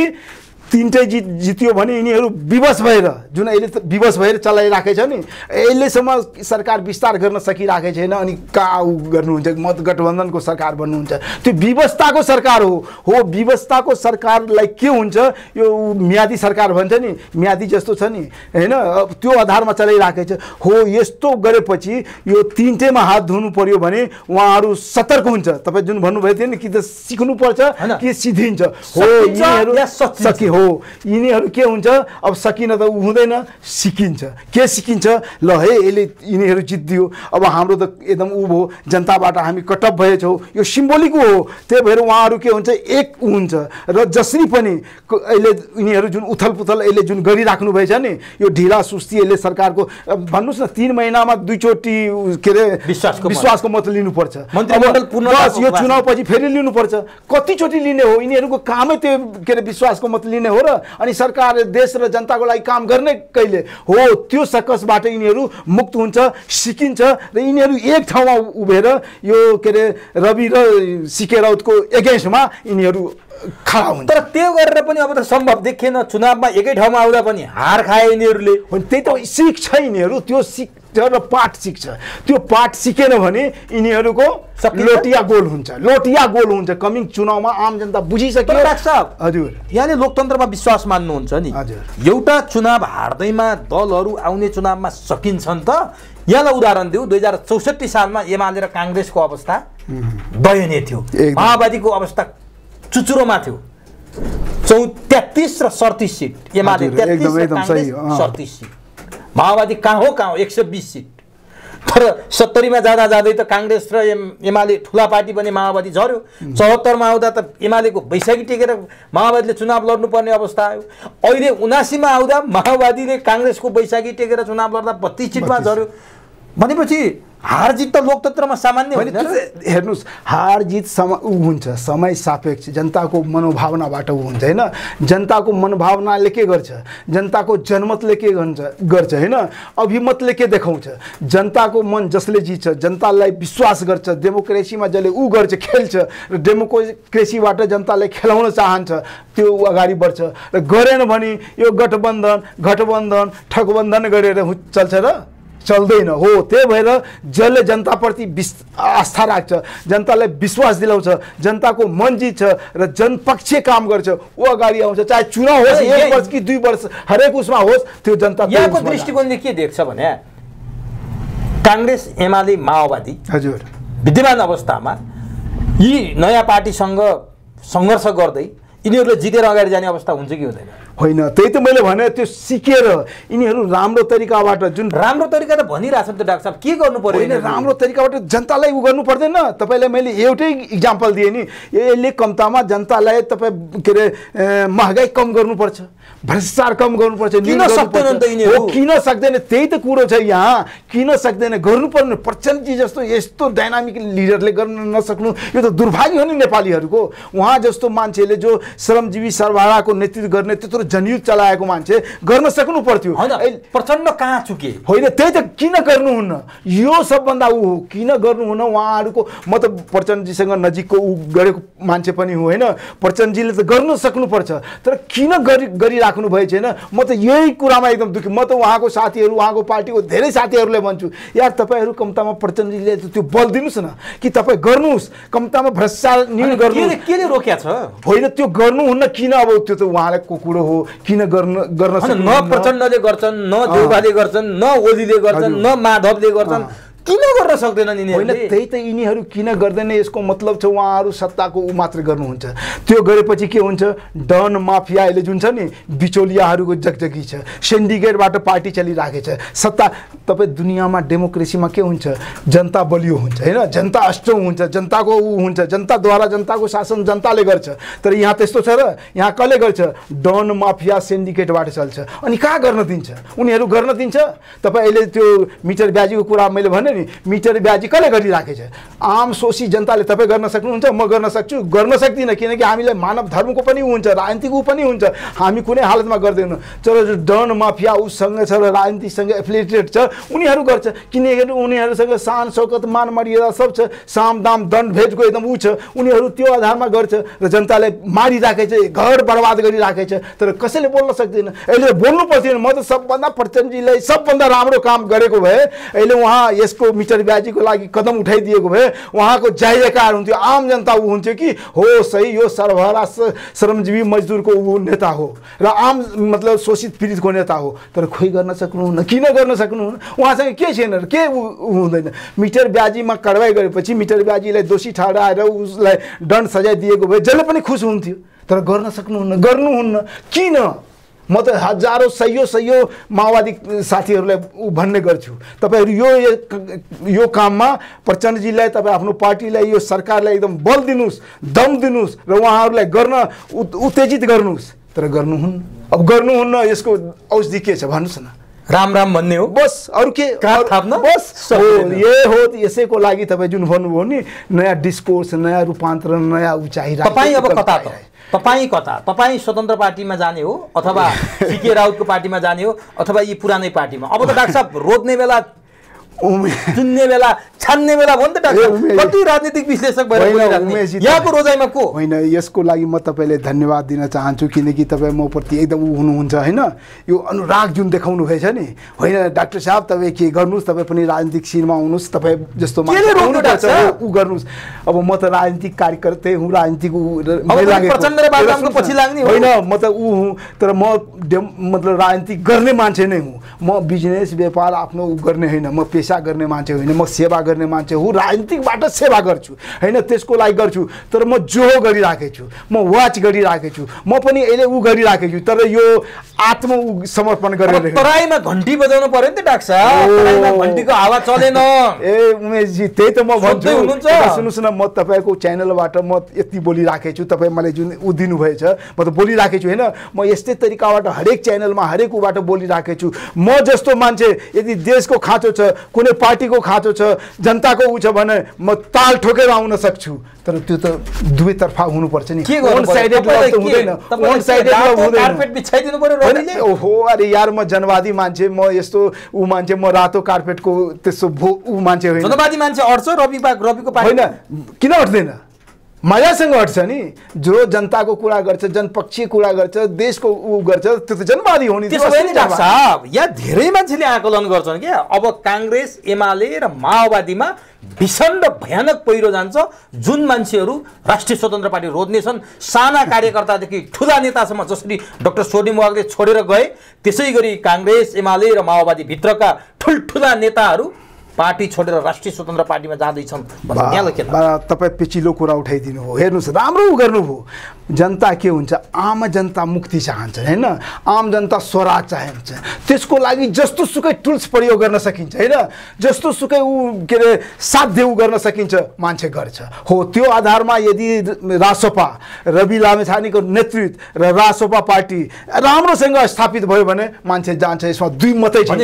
3टै जित्यो भने यिनीहरू विवश भएर जुन अहिले विवश भएर चलाइराखेको छ नि अहिलेसम्म सरकार विस्तार गर्न सकिराखेको छैन अनि कहाँ गर्नुहुन्छ मतगठबन्धनको सरकार बन्नुहुन्छ त्यो विवस्थाको सरकार हो विवस्थाको सरकारलाई के हुन्छ यो म्यादी सरकार भन्छ नि म्यादी जस्तो छ नि होइन त्यो आधारमा चलाइराखेको छ हो यस्तो गरेपछि यो 3टैमा हात धुनु पर्यो भने उहाँहरू सतर्क हुन्छ तपाईँ जुन भन्नुभएको थियो नि कि त सिक्नुपर्छ कि सिधिन्छ हो यिनीहरू सकी हो यिनीहरू के हुन्छ अब सकिन त हुँदैन सिकिन्छ के सिकिन्छ ल है यसले यिनीहरू जित्दियो अब हाम्रो त एकदम उ भयो जनताबाट हामी कटअप भएछौँ यो सिम्बोलिक हो त्यही भएर उहाँहरू के हुन्छ एक हुन्छ र जसरी पनि अहिले यिनीहरू जुन उथल पुथल अहिले जुन गरिराख्नु भएछ नि यो ढिला सुस्ती यसले सरकारको भन्नुहोस् न 3 महिनामा 2 चोटि के अरे विश्वासको मत लिनुपर्छ बस यो चुनावपछि फेरि लिनुपर्छ कतिचोटि लिने हो यिनीहरूको कामै त्यो के अरे विश्वासको मत लिने हो र अनि सरकार देश र जनताको लागि काम गर्ने कहिले हो त्यो सकसबाट यिनीहरू मुक्त हुन्छ सिकिन्छ र यिनीहरू एक ठाउँमा उभेर यो के अरे रवि र सिके राउतको एगेन्स्टमा यिनीहरू खडा हुन्छ तर त्यो गरेर पनि अब त सम्भव देखिएन चुनावमा एकै ठाउँमा आउँदा पनि हार खाए यिनीहरूले त्यही त सिक्छ यिनीहरू त्यो सिक्छ र पाठ सिक्छ त्यो पाठ सिकेन भने यिनीहरूको लोटिया गोल हुन्छ कमिङ चुनावमा आम जनता बुझिसक्यो हजुर यहाँले लोकतन्त्रमा विश्वास मान्नुहुन्छ नि हजुर एउटा चुनाव हार्दैमा दलहरू आउने चुनावमा सकिन्छन् त यहाँलाई उदाहरण दिउँ 2064 सालमा एमाले र काङ्ग्रेसको अवस्था दयनीय थियो माओवादीको अवस्था चुचुरोमा थियो 33 र 37 सिट एमाले 37 सिट माओवादी कहाँ हो 120 सिट तर 70 मा जाँदै त काङ्ग्रेस र एमाले ठुला पार्टी बने माओवादी झर्यो 74 मा आउँदा त एमालेको बैशाखी टेकेर माओवादीले चुनाव लड्नुपर्ने अवस्था आयो अहिले 79 मा आउँदा माओवादीले काङ्ग्रेसको बैशाखी टेकेर चुनाव लड्दा 32 सिटमा झर्यो भनेपछि हार जित त लोकतन्त्रमा सामान्य होइन हेर्नुस् हार जित हुन्छ समय सापेक्ष जनताको मनोभावनाबाट हुन्छ हैन जनताको मनोभावनाले के गर्छ जनताको जनमतले के गर्छ हैन अभिमतले के देखाउँछ जनताको मन जसले जित्छ जनतालाई विश्वास गर्छ डेमोक्रेसीमा जसले उ गर्छ खेल्छ र डेमोक्रेसीबाट जनतालाई खेलाउन चाहन्छ त्यो अगाडि बढ्छ र गरेन भने यो गठबन्धन ठगबन्धन गरेर चल्छ र चल्दैन हो त्यही भएर जसले जनताप्रति आस्था राख्छ जनतालाई विश्वास दिलाउँछ जनताको मन जित्छ र जनपक्षीय काम गर्छ ऊ अगाडि आउँछ चाहे चुनाव होस् 1 वर्ष कि 2 वर्ष हरेक उसमा होस् त्यो जनता यहाँको दृष्टिकोणले के देख्छ भने काङ्ग्रेस एमाले माओवादी हजुर विद्यमान अवस्थामा यी नयाँ पार्टीसँग सङ्घर्ष गर्दै यिनीहरूले जितेर अगाडि जाने अवस्था हुन्छ कि हुँदैन होइन त्यही त मैले भने त्यो सिकेर यिनीहरू राम्रो तरिकाबाट जुन राम्रो तरिका त भनिरहेछन् त डाक्टर साहब के गर्नु पर्यो होइन राम्रो तरिकाबाट जनतालाई उ गर्नु पर्दैन तपाईलाई मैले एउटै इक्जाम्पल दिएँ नि यसले कम्तामा जनतालाई तपाईँ के अरे महँगाई कम गर्नुपर्छ भ्रष्टाचार कम गर्नुपर्छ किन सक्दैन त्यही त कुरो छ यहाँ किन सक्दैन गर्नुपर्ने प्रचण्डजी जस्तो यस्तो डाइनामिक लिडरले गर्न नसक्नु यो त दुर्भाग्य हो नि नेपालीहरूको उहाँ जस्तो मान्छेले जो श्रमजीवी सर्वहाराको नेतृत्व गर्ने त्यत्रो जनयुद्ध चलाएको मान्छे गर्न सक्नु पर्थ्यो प्रचण्ड कहाँ चुके होइन त्यही त किन गर्नुहुन्न यो सबभन्दा ऊ हो किन गर्नुहुन्न उहाँहरूको म त प्रचण्डजीसँग नजिकको ऊ गरेको मान्छे पनि हो होइन प्रचण्डजीले त गर्न सक्नुपर्छ तर किन गरिराख्नु भए छैन म त यही कुरामा एकदम दुःखी म त उहाँको साथीहरू उहाँको पार्टीको धेरै साथीहरूले भन्छु यार तपाईँहरू कम्तामा प्रचण्डजीले त्यो बल दिनुहोस् न कि तपाईँ गर्नुहोस् कम्तामा भ्रष्टाचार न्यून गर्नु केले रोक्या छ होइन त्यो गर्नुहुन्न किन अब त्यो त उहाँको कुरो हो किन गर्न न प्रचण्डले गर्छन् न देउवाले गर्छन् न ओलीले गर्छन् न माधवले गर्छन् किन गर्न सक्दैनन् यिनीहरूले होइन त्यही त यिनीहरू किन गर्दैन यसको मतलब छ उहाँहरू सत्ताको उ मात्र गर्नुहुन्छ त्यो गरेपछि के हुन्छ डन माफिया अहिले जुन छ नि बिचौलियाहरूको जगजगी छ सिन्डिकेटबाट पार्टी चलिराखेको छ सत्ता तपाईँ दुनियाँमा डेमोक्रेसीमा के हुन्छ जनता बलियो हुन्छ होइन जनता स्ट्रङ हुन्छ जनताको ऊ हुन्छ जनताद्वारा जनताको शासन जनताले गर्छ तर यहाँ त्यस्तो छ र यहाँ कसले गर्छ डन माफिया सिन्डिकेटबाट चल्छ अनि कहाँ गर्न दिन्छ उनीहरू गर्न दिन्छ तपाईँ अहिले त्यो मिटर ब्याजीको कुरा मैले भने नि मिटर ब्याजी कसले गरिराखेको छ आम शोषी जनताले तपाईँ गर्न सक्नुहुन्छ म गर्न सक्छु गर्न सक्दिनँ किनकि हामीलाई मानव धर्मको पनि हुन्छ राजनीतिको पनि हुन्छ हामी कुनै हालतमा गर्दैनौँ तर डन माफिया उसँग छ र राजनीतिसँग एफिलिएटेड छ उनीहरू गर्छ किनकि उनीहरूसँग शान शौकत मान मर्यादा सब छ साम दाम दण्ड भेटको एकदम ऊ छ उनीहरू त्यो आधारमा गर्छ र जनतालाई मारिराखेको छ घर बर्बाद गरिराखेको छ तर कसैले बोल्न सक्दैन अहिले बोल्नु पर्थेन म त सबभन्दा प्रचण्डजीलाई सबभन्दा राम्रो काम गरेको भए अहिले उहाँ यसको मिटर ब्याजीको लागि कदम उठाइदिएको भए उहाँको जयजयकार हुन्थ्यो आम जनता ऊ हुन्थ्यो कि हो सही यो सर्वहारा श्रमजीवी मजदुरको ऊ नेता हो र आम मतलब शोषित पीडितको नेता हो तर खोइ गर्न सक्नुहुन्न किन गर्न सक्नुहुन्न उहाँसँग के छैन के हुँदैन मिटर ब्याजीमा कारवाही गरेपछि मिटर ब्याजीलाई दोषी ठहराएर उसलाई दण्ड सजाय दिएको भए जसले पनि खुस हुन्थ्यो तर गर्न सक्नुहुन्न गर्नुहुन्न किन म त हजारौँ सयौँ माओवादी साथीहरूलाई भन्ने गर्छु तपाईँहरू यो काममा प्रचण्डजीलाई तपाईँ आफ्नो पार्टीलाई यो सरकारलाई एकदम बल दिनुहोस् दम दिनुहोस् र उहाँहरूलाई गर्न उत्तेजित गर्नुहोस् तर गर्नुहुन्न अब गर्नुहुन्न यसको औषधि के छ भन्नुहोस् न राम राम भन्ने हो बस अरू के बस ये हो यसैको लागि तपाईँ जुन भन्नुभयो नि नयाँ डिस्कोर्स नयाँ रूपान्तरण नयाँ उचाइ तपाईँ अब कता त तपाईँ कता तपाईँ स्वतन्त्र पार्टीमा जाने हो अथवा सीके राउतको पार्टीमा जाने हो अथवा यी पुरानै पार्टीमा अब त डाक्टर साहब रोज्ने बेला चुन्ने बेला छान्ने बेला भयो नि त डाक्टर कति राजनीतिक विश्लेषक भएर यहाँको रोजाइमा को होइन यसको लागि म तपाईँले धन्यवाद दिन चाहन्छु किनकि तपाईँ म प्रति एकदम हुनुहुन्छ होइन यो अनुराग जुन देखाउनु भएछ नि होइन डाक्टर साहब तपाईँ के गर्नुहोस् तपाईँ पनि राजनीतिक सिनमा आउनुहोस् तपाईँ जस्तो ऊ गर्नुहोस् अब म त राजनीतिक कार्यकर्ता हुँ राजनीतिक होइन म त ऊ हुँ तर म मतलब राजनीतिक गर्ने मान्छे नै हुँ म बिजनेस व्यापार आफ्नो गर्ने होइन म पेसा गर्ने मान्छे होइन म सेवा गर्ने मान्छे हुँ राजनीतिकबाट सेवा गर्छु होइन त्यसको लागि गर्छु तर म जो गरिराखेको छु म वाच गरिराखेको छु म पनि अहिले ऊ गरिराखेको छु तर यो आत्म समर्पण गरेर तराईमा घन्टी बजाउनु पर्यो नि त डाक्टर साहब तराईमा घन्टीको हावा चलेन ए उमेशजी त्यही त म भन्छु सुन्नुहोस् न म तपाईँको च्यानलबाट म यति बोलिराखेको छु तपाईँ मलाई जुन ऊ दिनुभएछ म त बोलिराखेको छु होइन म यस्तै तरिकाबाट हरेक च्यानलमा हरेक ऊबाट बोलिराखेको छु म जस्तो मान्छे यदि देशको खाँचो छ कुनै पार्टीको खाँचो छ जनताको ऊ छ भने म ताल ठोकेर आउन सक्छु तर त्यो त दुवैतर्फा हुनुपर्छ नि वन साइडेड लभ त हुँदैन वन साइडेड लभ हुँदैन कार्पेट बिछाइदिनु पर्यो रविले ओहो अरे यार म जनवादी मान्छे म यस्तो ऊ मान्छे म रातो कार्पेटको त्यस्तो ऊ मान्छे होइन जनवादी मान्छे अड्छ रविको पार्टी होइन किन अड्दैन मजासँग अट्छ नि जो जनताको कुरा गर्छ जनपक्षीय कुरा गर्छ देशको ऊ गर्छ त्यो त जनवादी हो नि डाक्टर साहब यहाँ धेरै मान्छेले आकलन गर्छन् क्या अब काङ्ग्रेस एमाले र माओवादीमा भीषण र भयानक पहिरो जान्छ जुन मान्छेहरू राष्ट्रिय स्वतन्त्र पार्टी रोज्नेछन् साना कार्यकर्तादेखि ठुला नेतासम्म जसरी डाक्टर स्वर्णिम वाग्ले छोडेर गए त्यसै गरी काङ्ग्रेस एमाले र माओवादी भित्रका ठुल्ठुला नेताहरू पार्टी छोडेर राष्ट्रिय स्वतन्त्र पार्टीमा जाँदैछन् तपाईँ पेचिलो कुरा उठाइदिनु हो हेर्नुहोस् राम्रो गर्नुभयो जनता के हुन्छ आम जनता मुक्ति चाहन्छ होइन आम जनता स्वराज चाहन्छ त्यसको लागि जस्तो सुकै टुल्स प्रयोग गर्न सकिन्छ होइन जस्तो सुकै ऊ के अरे साध्य ऊ गर्न सकिन्छ मान्छे गर्छ हो त्यो आधारमा यदि रासोपा रवि लामेछानेको नेतृत्व र रासोपा पार्टी राम्रोसँग स्थापित भयो भने मान्छे जान्छ यसमा दुई मात्रै छ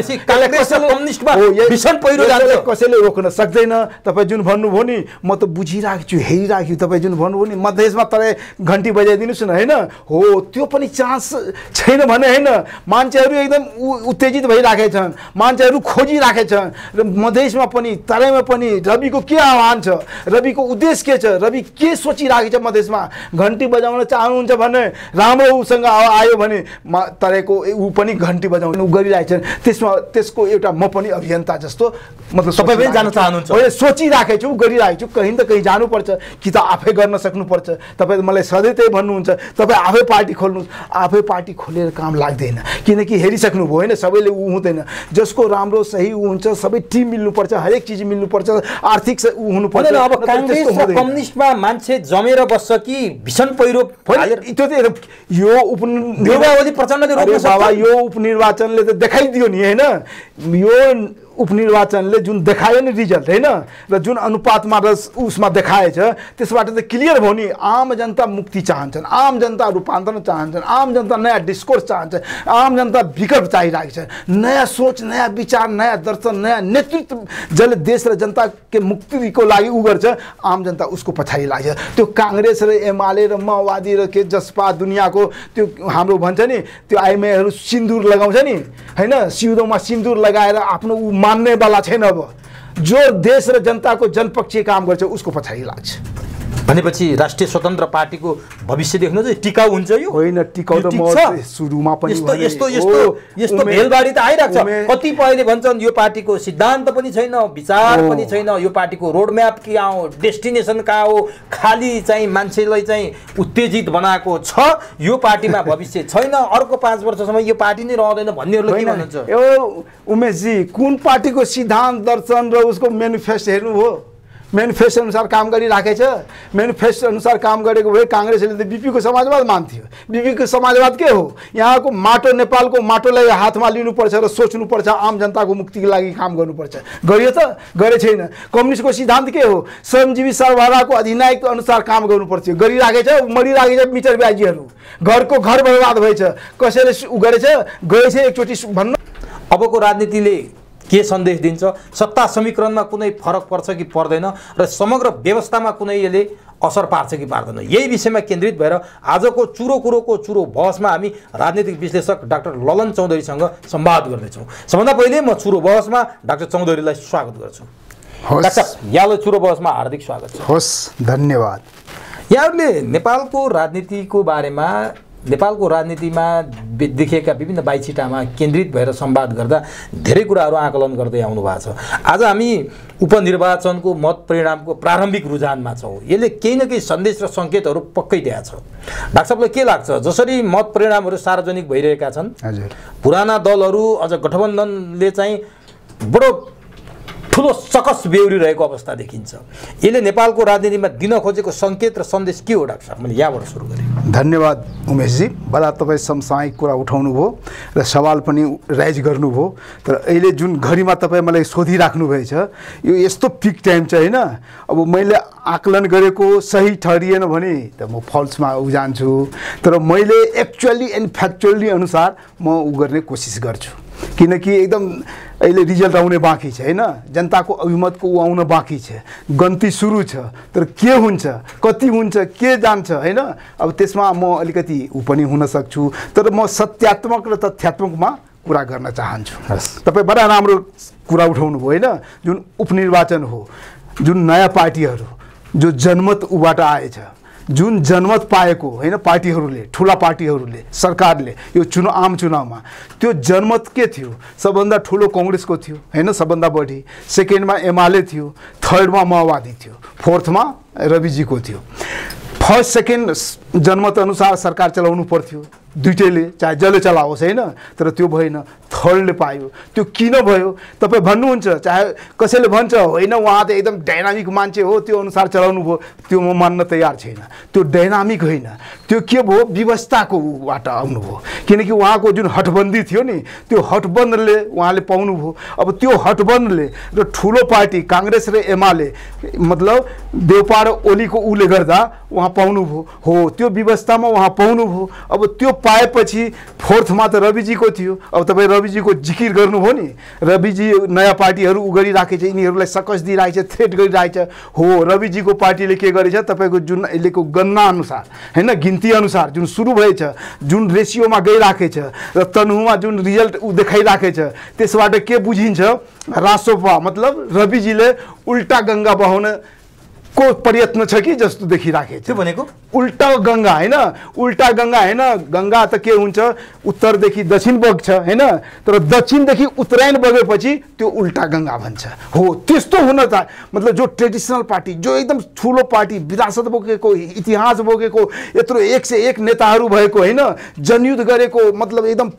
कसैले रोक्न सक्दैन तपाईँ जुन भन्नुभयो नि म त बुझिरहेको छु हेरिरहेको छु तपाईँ जुन भन्नुभयो नि मधेसमा तपाईँ घन्टी बजाइदिनुहोस् न होइन हो त्यो पनि चान्स छैन भने होइन मान्छेहरू एकदम उत्तेजित भइराखेका छन् मान्छेहरू खोजिराखेका छन् र मधेसमा पनि तराईमा पनि रविको के आह्वान छ रविको उद्देश्य के छ रवि के सोचिराखेको छ मधेसमा घन्टी बजाउन चाहनुहुन्छ भने राम्रो उसँग आयो भने तराईको ऊ पनि घन्टी बजाउनु गरिरहेका छन् त्यसमा त्यसको एउटा म पनि अभियन्ता जस्तो मतलब तपाईँ पनि जान चाहनुहुन्छ हो सोचिराखेको छु गरिरहेको छु कहीँ न कहीँ जानुपर्छ कि त आफै गर्न सक्नुपर्छ तपाईँ मलाई सधैँ त्यही भन्नुहुन्छ तपाईँ आफै पार्टी खोल्नुहोस् आफै पार्टी खोलेर काम लाग्दैन किनकि हेरिसक्नुभयो होइन सबैले ऊ हुँदैन जसको राम्रो सही ऊ हुन्छ सबै टिम मिल्नुपर्छ हरेक चिज मिल्नुपर्छ आर्थिक ऊ हुनुपर्छ अब काङ्ग्रेस र कम्युनिस्टमा मान्छे जमेर बस्छ कि भीषण पहिरो यो उपनिर्वाचन प्रचण्डले यो उपनिर्वाचनले त देखाइदियो नि होइन यो उपनिर्वाचनले जुन देखायो नि रिजल्ट हैन र जुन अनुपातमा र उसमा देखाएछ त्यसबाट त क्लियर भयो नि आम जनता मुक्ति चाहन्छन्, आम जनता रूपान्तरण चाहन्छन्, आम जनता नयाँ डिस्कोर्स चाहन्छन्, आम जनता विकल्प चाहिरहेको छ, नयाँ सोच, नयाँ विचार, नयाँ दर्शन, नयाँ नेतृत्व जसले देश र जनताको मुक्तिको लागि उ गर्छ, आम जनता उसको पछाडि लाग्छ। त्यो काङ्ग्रेस र एमाले र माओवादी र के जसपा दुनियाँको त्यो हाम्रो भन्छ नि त्यो आइएमएहरू सिन्दुर लगाउँछ नि हैन, सिउँदोमा सिन्दुर लगाएर आफ्नो उ मान्नेवाला छैन। अब जो देश र जनताको जनपक्षीय काम गर्छ उसको पछाडि लाग्छ। भनेपछि राष्ट्रिय स्वतन्त्र पार्टीको भविष्य देख्नु चाहिँ टिकाउ हुन्छ यो होइन? टिकाउ त म सुरुमा पनि यस्तो भेलबाडी त आइरहेको छ। कतिपयले भन्छन् यो पार्टीको सिद्धान्त पनि छैन, विचार पनि छैन, यो पार्टीको रोडम्याप के हो, डेस्टिनेसन कहाँ हो, खाली चाहिँ मान्छेलाई चाहिँ उत्तेजित बनाएको छ, यो पार्टीमा भविष्य छैन, अर्को 5 वर्षसम्म यो पार्टी नै रहँदैन भन्नेहरूले के भन्नुहुन्छ? यो उमेशजी कुन पार्टीको सिद्धान्त दर्शन र उसको मेनिफेस्टो हेर्नु हो? मेनिफेस्टो अनुसार काम गरिराखेको छ। मेनिफेस्टो अनुसार काम गरेको भए काङ्ग्रेसले त बिपीको समाजवाद मान्थ्यो। बिपीको समाजवाद के हो? यहाँको माटो, नेपालको माटोलाई हातमा लिनुपर्छ र सोच्नुपर्छ, आम जनताको मुक्तिको लागि काम गर्नुपर्छ। गरियो त? गरे छैन। कम्युनिस्टको सिद्धान्त के हो? श्रमजीवी सर्वहाराको अधिनायक अनुसार काम गर्नुपर्छ। गरिराखेको छ, मरिराखेको छ मिटर ब्याजीहरू, घरको घर बर्बाद भएछ, कसैले उ गरेछ गएछ एकचोटि भन्न। अबको राजनीतिले के सन्देश दिन्छ? सत्ता समीकरणमा कुनै फरक पर्छ कि पर्दैन र समग्र व्यवस्थामा कुनै यसले असर पार्छ कि पार्दैन, यही विषयमा केन्द्रित भएर आजको चुरो बहसमा हामी राजनीतिक विश्लेषक डाक्टर ललन चौधरीसँग संवाद गर्दैछौँ। सबभन्दा पहिले म चुरो बहसमा डाक्टर चौधरीलाई स्वागत गर्छु। डाक्टर, यहाँलाई चुरो बहसमा हार्दिक स्वागत छ। होस्, धन्यवाद। यहाँहरूले नेपालको राजनीतिको बारेमा, नेपालको राजनीतिमा देखिएका विभिन्न बाइचिटामा केन्द्रित भएर संवाद गर्दा धेरै कुराहरू आकलन गर्दै आउनु भएको छ। आज हामी उपनिर्वाचनको मत परिणामको प्रारम्भिक रुझानमा छौँ। यसले केही न केही सन्देश र सङ्केतहरू पक्कै दिएको छ। डाक्टर साहबलाई के लाग्छ, जसरी मत परिणामहरू सार्वजनिक भइरहेका छन्, पुराना दलहरू अझ गठबन्धनले चाहिँ बडो ठुलो सकस बेहोरिरहेको अवस्था देखिन्छ, यसले नेपालको राजनीतिमा दिन खोजेको सङ्केत र सन्देश के हो? डाक्टर साहब, मैले यहाँबाट सुरु गरेँ। धन्यवाद उमेशजी, बडा तपाईँ समसामयिक कुरा उठाउनु भयो र सवाल पनि राइज गर्नुभयो। तर अहिले जुन घडीमा तपाईँ मलाई सोधिराख्नु भएछ यो यस्तो पिक टाइम छ होइन। अब मैले आकलन गरेको सही ठहरिएन भने त म फल्समा जान्छु, तर मैले एक्चुअली एन्ड फ्याक्चुअली अनुसार म उ गर्ने कोसिस गर्छु, किनकि एकदम अहिले रिजल्ट आउने बाँकी छ होइन, जनताको अभिमतको ऊ आउन बाँकी छ, गन्ती सुरु छ, तर के हुन्छ, कति हुन्छ, के जान्छ होइन। अब त्यसमा म अलिकति ऊ पनि हुन सक्छु, तर म सत्यात्मक र तथ्यात्मकमा कुरा गर्न चाहन्छु। तपाईँ बडा राम्रो कुरा उठाउनु भयो होइन। जुन उपनिर्वाचन हो, जुन नयाँ पार्टीहरू जो जनमत उबाट आएछ, जुन जनमत पाएको होइन पार्टीहरूले, ठुला पार्टीहरूले, सरकारले यो आम चुनावमा, त्यो जनमत के थियो? सबभन्दा ठुलो काङ्ग्रेसको थियो होइन, सबभन्दा बढी। सेकेन्डमा एमाले थियो, थर्डमा माओवादी थियो, फोर्थमा रविजीको थियो। फर्स्ट सेकेन्ड जनमत अनुसार सरकार चलाउनु पर्थ्यो दुईटैले, चाहे जसले चलाओस् होइन, तर त्यो भएन, थर्डले पायो। त्यो किन भयो तपाईँ भन्नुहुन्छ? चाहे कसैले भन्छ होइन उहाँ त एकदम डाइनामिक मान्छे हो, त्यो अनुसार चलाउनु भयो, त्यो म मान्न तयार छैन। त्यो डाइनामिक होइन, त्यो के भयो? व्यवस्थाको बाट आउनुभयो, किनकि उहाँको जुन हटबन्दी थियो नि, त्यो हटबन्दले उहाँले पाउनुभयो। अब त्यो हटबन्दले र ठुलो पार्टी काङ्ग्रेस र एमाले मतलब देउपा र ओलीको उले गर्दा उहाँ पाउनुभयो हो, त्यो व्यवस्थामा उहाँ पाउनुभयो। अब त्यो पाएपछि फोर्थमा त रविजीको थियो। अब तपाईँ रविजीको जिकिर गर्नुभयो नि, रविजी नयाँ पार्टीहरू उ गरिराखेको छ, यिनीहरूलाई सकस दिइरहेको छ, थ्रेट गरिरहेको छ हो। रविजीको पार्टीले के गरेछ? तपाईँको जुन अहिलेको गणना अनुसार होइन, गिन्ती अनुसार जुन सुरु भएछ, जुन रेसियोमा गइराखेछ र तनहुमा जुन रिजल्ट उ देखाइराखेछ, त्यसबाट के बुझिन्छ? रासोपा मतलब रविजीले उल्टा गङ्गा बहाउन को प्रयत्न छ कि जस्तो देखिराखेको छ। भनेको उल्टा गङ्गा होइन, उल्टा गङ्गा होइन। गङ्गा त के हुन्छ? उत्तरदेखि दक्षिण बग्छ होइन, तर दक्षिणदेखि उत्तरायण बगेपछि त्यो उल्टा गङ्गा भन्छ हो। त्यस्तो हुन त मतलब जो ट्रेडिसनल पार्टी, जो एकदम ठुलो पार्टी, विरासत बोकेको, इतिहास बोकेको, यत्रो 101 नेताहरू भएको होइन, जनयुद्ध गरेको, मतलब एकदम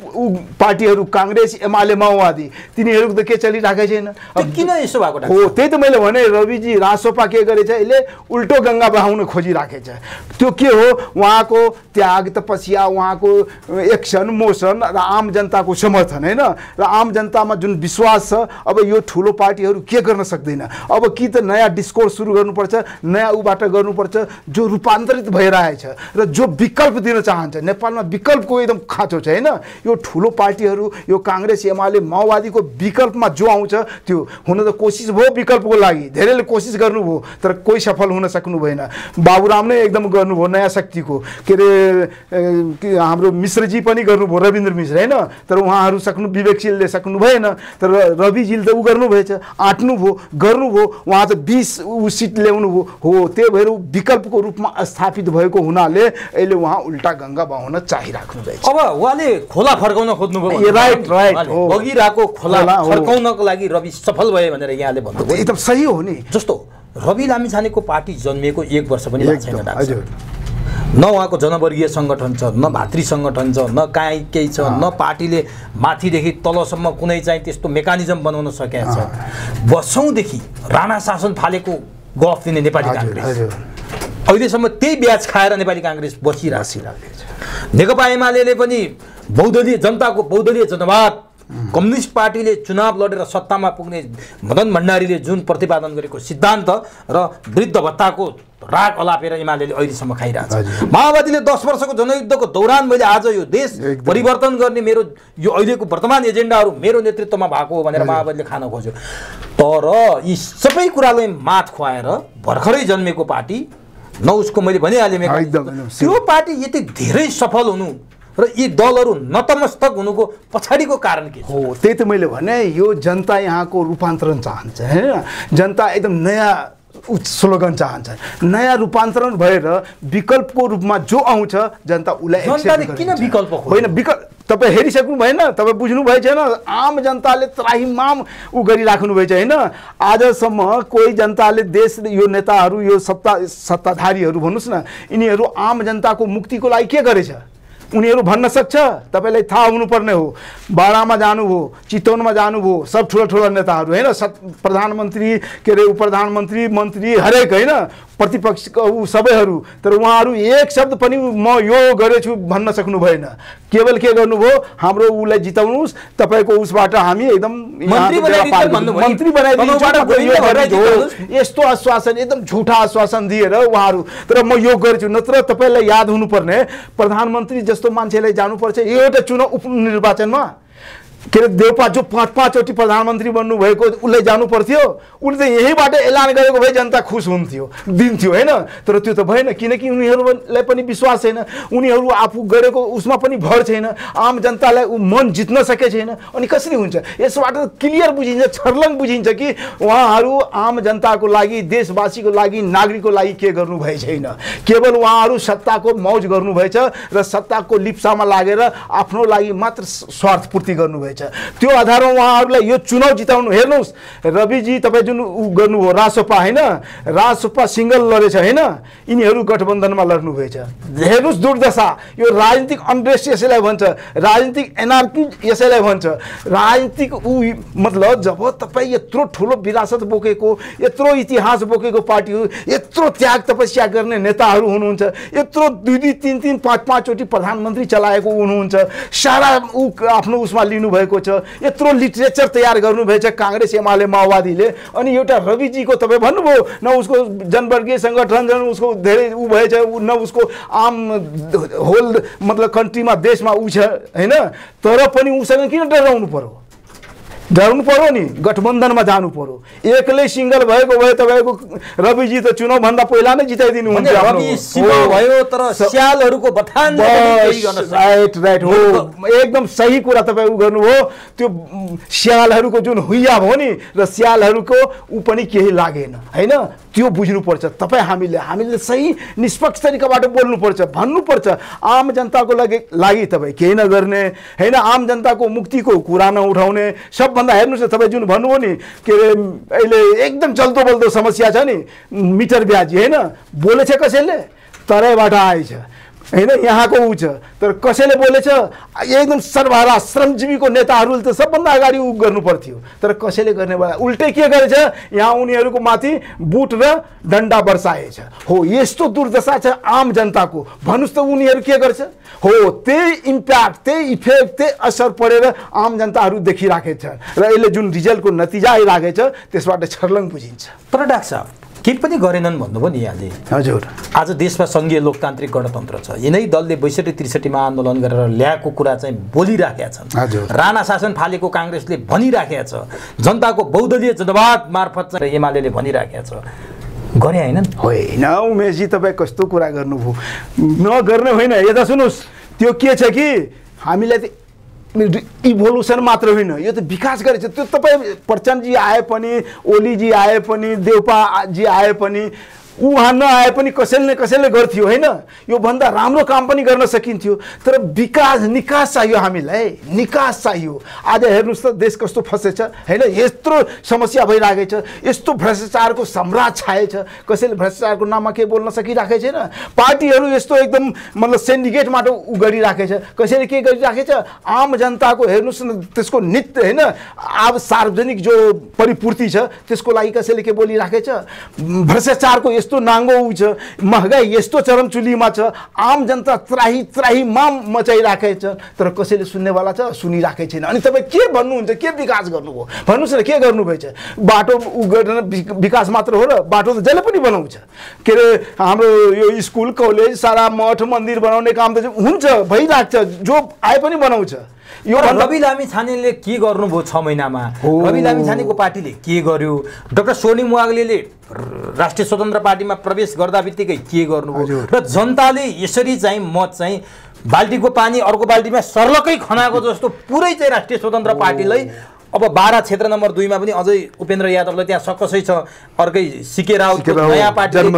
पार्टीहरू काङ्ग्रेस, एमाले, माओवादी, तिनीहरूको त के चलिरहेको छैन। किन यसो भएको हो? त्यही त मैले भने, रविजी रासोपा के गरेछ? तपाईँले उल्टो गङ्गा बहाउन खोजिराखेको छ। त्यो के हो? उहाँको त्याग तपस्या, उहाँको एक्सन मोसन र आम जनताको समर्थन होइन, र आम जनतामा जुन विश्वास छ। अब यो ठुलो पार्टीहरू के गर्न सक्दैन? अब कि त नयाँ डिस्कोर्स सुरु गर्नुपर्छ, नयाँ उबाट गर्नुपर्छ जो रूपान्तरित भइरहेछ र जो विकल्प दिन चाहन्छ। नेपालमा विकल्पको एकदम खाँचो छ होइन। यो ठुलो पार्टीहरू, यो काङ्ग्रेस एमाले माओवादीको विकल्पमा जो आउँछ त्यो हुन त कोसिस भयो विकल्पको लागि, धेरैले कोसिस गर्नुभयो तर कोही सफल हुन सक्नु भएन। बाबुराम नै एकदम गर्नुभयो नयाँ शक्तिको, के अरे हाम्रो मिश्रजी पनि गर्नुभयो, रविन्द्र मिश्र होइन, तर उहाँहरू सक्नु, विवेकशीलले सक्नु भएन। तर रविजीले त ऊ गर्नुभएछ, आँट्नुभयो, गर्नुभयो, उहाँ त 20 सिट ल्याउनु भयो हो। त्यही भएर विकल्पको रूपमा स्थापित भएको हुनाले अहिले उहाँ उल्टा गङ्गा बहाउन चाहिराख्नु भएछ। अब उहाँले खोला फर्काउन खोज्नुभयो। राइट हो, बगिरहेको खोला फर्काउनको लागि रवि सफल भए भनेर यहाँले भन्नुभयो। एकदम सही हो नि। जस्तो रवि लामिछानेको पार्टी जन्मिएको 1 वर्ष पनि भएको छैन डाक्टर। न उहाँको जनवर्गीय सङ्गठन छ, न भातृ सङ्गठन छ, न काहीँ केही छ, न पार्टीले माथिदेखि तलसम्म कुनै चाहिँ त्यस्तो मेकानिजम बनाउन सकेको छ। वर्षौँदेखि राणा शासन फालेको गफ दिने नेपाली काङ्ग्रेस अहिलेसम्म त्यही ब्याज खाएर नेपाली काङ्ग्रेस बसिरहेको छ। नेकपा एमाले पनि बहुदलीय जनताको बहुदलीय जनवाद, कम्युनिस्ट पार्टीले चुनाव लडेर सत्तामा पुग्ने मदन भण्डारीले जुन प्रतिपादन गरेको सिद्धान्त र वृद्ध भत्ताको राग अलापेर एमाले अहिलेसम्म खाइरहेको छ। माओवादीले 10 वर्षको जनयुद्धको दौरान मैले आज यो देश परिवर्तन गर्ने मेरो यो अहिलेको वर्तमान एजेन्डाहरू मेरो नेतृत्वमा भएको हो भनेर माओवादीले खान खोज्यो। तर यी सबै कुरालाई मात खुवाएर भर्खरै जन्मेको पार्टी, न उसको मैले भनिहालेँ त्यो पार्टी यति धेरै सफल हुनु र यी दलहरू नतमस्तक हुनुको पछाडिको कारण के हो? त्यही त मैले भने, यो जनता यहाँको रूपान्तरण चाहन्छ होइन। जनता एकदम नयाँ स्लोगन चाहन्छ, नयाँ रूपान्तरण भएर विकल्पको रूपमा जो आउँछ जनता उसलाई एक्सेप्ट किन विकल्प होइन? विकल्प तपाईँ हेरिसक्नु भएन, तपाईँ बुझ्नु भएछ छैन। आम जनताले त्राहिमाम ऊ गरिराख्नु भएछ होइन। आजसम्म कोही जनताले देश, यो नेताहरू, यो सत्ताधारीहरू भन्नुहोस् न, यिनीहरू आम जनताको मुक्तिको लागि के गरेछ उनीहरू भन्न सक्छ? तपाईँलाई थाहा हुनुपर्ने हो। बाडामा जानुभयो, चितवनमा जानुभयो, सब ठुला नेताहरू होइन, प्रधानमन्त्री, के अरे उपप्रधानमन्त्री, मन्त्री हरेक होइन, प्रतिपक्षको सबैहरू, तर उहाँहरू एक शब्द पनि म यो गरेछु भन्न सक्नु भएन। केवल के गर्नुभयो? हाम्रो उसलाई जिताउनुहोस्, तपाईँको उसबाट हामी एकदम मन्त्री बनाइदिन्छौँ, यस्तो आश्वासन, एकदम झुठा आश्वासन दिएर उहाँहरू। तर म यो गरेछु, नत्र तपाईँलाई याद हुनुपर्ने प्रधानमन्त्री जस्तो मान्छेलाई जानुपर्छ एउटा चुनाव उपनिर्वाचनमा। के अरे देउपा जो 5-5 प्रधानमन्त्री बन्नुभएको उसलाई जानु पर्थ्यो, उसले त यहीँबाट एलान गरेको भए जनता खुस हुन्थ्यो, दिन्थ्यो होइन। तर त्यो त भएन, किनकि उनीहरूलाई पनि विश्वास छैन, उनीहरू आफू गरेको उसमा पनि भर छैन, आम जनतालाई ऊ मन जित्न सकेको छैन। अनि कसरी हुन्छ? यसबाट क्लियर बुझिन्छ, छर्लङ बुझिन्छ कि उहाँहरू आम जनताको लागि, देशवासीको लागि, नागरिकको लागि के गर्नुभएको छैन। केवल उहाँहरू सत्ताको मौज गर्नुभएछ र सत्ताको लिप्सामा लागेर आफ्नो लागि मात्र स्वार्थपूर्ति गर्नुभएछ। त्यो आधारमा उहाँहरूलाई यो चुनाव जिताउनु। हेर्नुहोस् रविजी, तपाईँ जुन गर्नुभयो रासोपा होइन, रासोपा सिङ्गल लडेछ होइन, यिनीहरू गठबन्धनमा लड्नु भएछ। हेर्नुहोस् दुर्दशा, यो राजनीतिक अनरेस्ट यसैलाई भन्छ, राजनीतिक एनार्की यसैलाई भन्छ। राजनीतिक मतलब जब तपाईँ यत्रो ठुलो विरासत बोकेको, यत्रो इतिहास बोकेको पार्टी हो, यत्रो त्याग तपस्या गर्ने नेताहरू हुनुहुन्छ, यत्रो 2-2, 3-3, 5-5 प्रधानमन्त्री चलाएको हुनुहुन्छ, सारा आफ्नो उसमा लिनु भएको छ, यत्रो लिटरेचर तयार गर्नुभएछ काङ्ग्रेस एमाले माओवादीले। अनि एउटा रविजीको तपाईँ भन्नुभयो न उसको जनवर्गीय सङ्गठन, उसको धेरै ऊ भएछ, न उसको आम होल मतलब कन्ट्रीमा देशमा ऊ छ होइन। तर पनि उसँग किन डराउनु पर्यो? डराउनु पर्यो नि, गठबन्धनमा जानु पर्यो। एक्लै सिङ्गल भएको भए तपाईँको रविजी त चुनावभन्दा पहिला नै जिताइदिनु हुन्छ। राइट हो, एकदम सही कुरा तपाईँ उ गर्नुभयो। त्यो स्यालहरूको जुन हुइया भयो नि र स्यालहरूको ऊ पनि केही लागेन होइन, त्यो बुझ्नुपर्छ। तपाईँ हामीले सही निष्पक्ष तरिकाबाट बोल्नुपर्छ, भन्नुपर्छ। आम जनताको लागि तपाईँ केही नगर्ने होइन, आम जनताको मुक्तिको कुरा नउठाउने। सबभन्दा हेर्नुहोस् न, तपाईँ जुन भन्नुभयो नि, के अरे अहिले एकदम चल्दो बल्दो समस्या छ नि मिटर ब्याजी होइन, बोलेछ कसैले? तराईबाट आएछ, होइन यहाँको ऊ छ। तर कसैले बोलेछ एकदम सर्वहारा श्रमजीवीको नेताहरूले त सबभन्दा अगाडि ऊ गर्नु पर्थ्यो, तर कसैले गर्ने बेला उल्टै के गरेछ, यहाँ उनीहरूको माथि बुट र डन्डा बर्साएछ। हो यस्तो दुर्दशा छ आम जनताको, भन्नुहोस् त उनीहरू के गर्छ? हो त्यही इम्प्याक्ट, त्यही इफेक्ट, त्यही असर परेर आम जनताहरू देखिराखेछ र यसले जुन रिजल्टको नतिजा आइराखेछ त्यसबाट छर्लङ बुझिन्छ। तर डाक्टर साहब केही पनि गरेनन् भन्नुभयो नि यहाँले। हजुर, आज देशमा सङ्घीय लोकतान्त्रिक गणतन्त्र छ, यिनै दलले 62-63मा आन्दोलन गरेर ल्याएको कुरा चाहिँ बोलिराखेका छन्। हजुर, राणा शासन फालेको काङ्ग्रेसले भनिराखेका छ, जनताको बहुदलीय जनवाद मार्फत चाहिँ एमाले भनिराखेका छ, गरे हैनन्? होइन उमेशजी तपाईँ कस्तो कुरा गर्नुभयो, नगर्ने होइन। यता सुन्नुहोस्, त्यो के छ कि हामीलाई त इभोल्युसन मात्र होइन, यो त विकास गरेछ। त्यो तपाईँ प्रचण्डजी आए पनि, ओलीजी आए पनि, देउपाजी आए पनि, उहाँ नआए पनि कसैले न कसैले गर्थ्यो होइन, यो भन्दा राम्रो काम पनि गर्न सकिन्थ्यो। तर विकास निकास चाहियो, हामीलाई निकास चाहियो। आज हेर्नुहोस् त देश कस्तो फसेछ होइन, यत्रो समस्या भइरहेको छ, यस्तो भ्रष्टाचारको सम्राट छाएछ, कसैले भ्रष्टाचारको नाममा के बोल्न सकिराखेको छैन। पार्टीहरू यस्तो एकदम मतलब सेन्डिकेटबाट उ गरिराखेछ, कसैले के गरिराखेछ, आम जनताको हेर्नुहोस् न त्यसको नित्य होइन, अब सार्वजनिक जो परिपूर्ति छ त्यसको लागि कसैले के बोलिराखेछ, भ्रष्टाचारको यस्तो नाङ्गो उ छ, महँगाई यस्तो चरमचुलीमा छ, आम जनता त्राही त्राही माम मचाइराखेछ, तर कसैले सुन्नेवाला छ, सुनिराखेको छैन। अनि तपाईँ के भन्नुहुन्छ, के विकास गर्नुभयो भन्नुहोस् न, के गर्नुभएछ? बाटो उ गर्न विकास मात्र हो र? बाटो त जसले पनि बनाउँछ, के अरे हाम्रो यो स्कुल कलेज सारा मठ मन्दिर बनाउने काम त हुन्छ, भइरहेको छ, जो आए पनि बनाउँछ। यो रवि लामिछानेले के गर्नुभयो 6 महिनामा? रवि लामिछानेको पार्टीले के गर्यो? डाक्टर स्वर्णिम वाग्लेले राष्ट्रिय स्वतन्त्र पार्टीमा प्रवेश गर्दा बित्तिकै के गर्नुभयो? र जनताले यसरी चाहिँ मत चाहिँ बाल्टीको पानी अर्को बाल्टीमा सर्लकै खनाको जस्तो पुरै चाहिँ राष्ट्रिय स्वतन्त्र पार्टीलाई अब 12 क्षेत्र नम्बर 2 मा पनि अझै उपेन्द्र यादवले त्यहाँ सकसै छ, अर्कै सिके राउत नयाँ पार्टी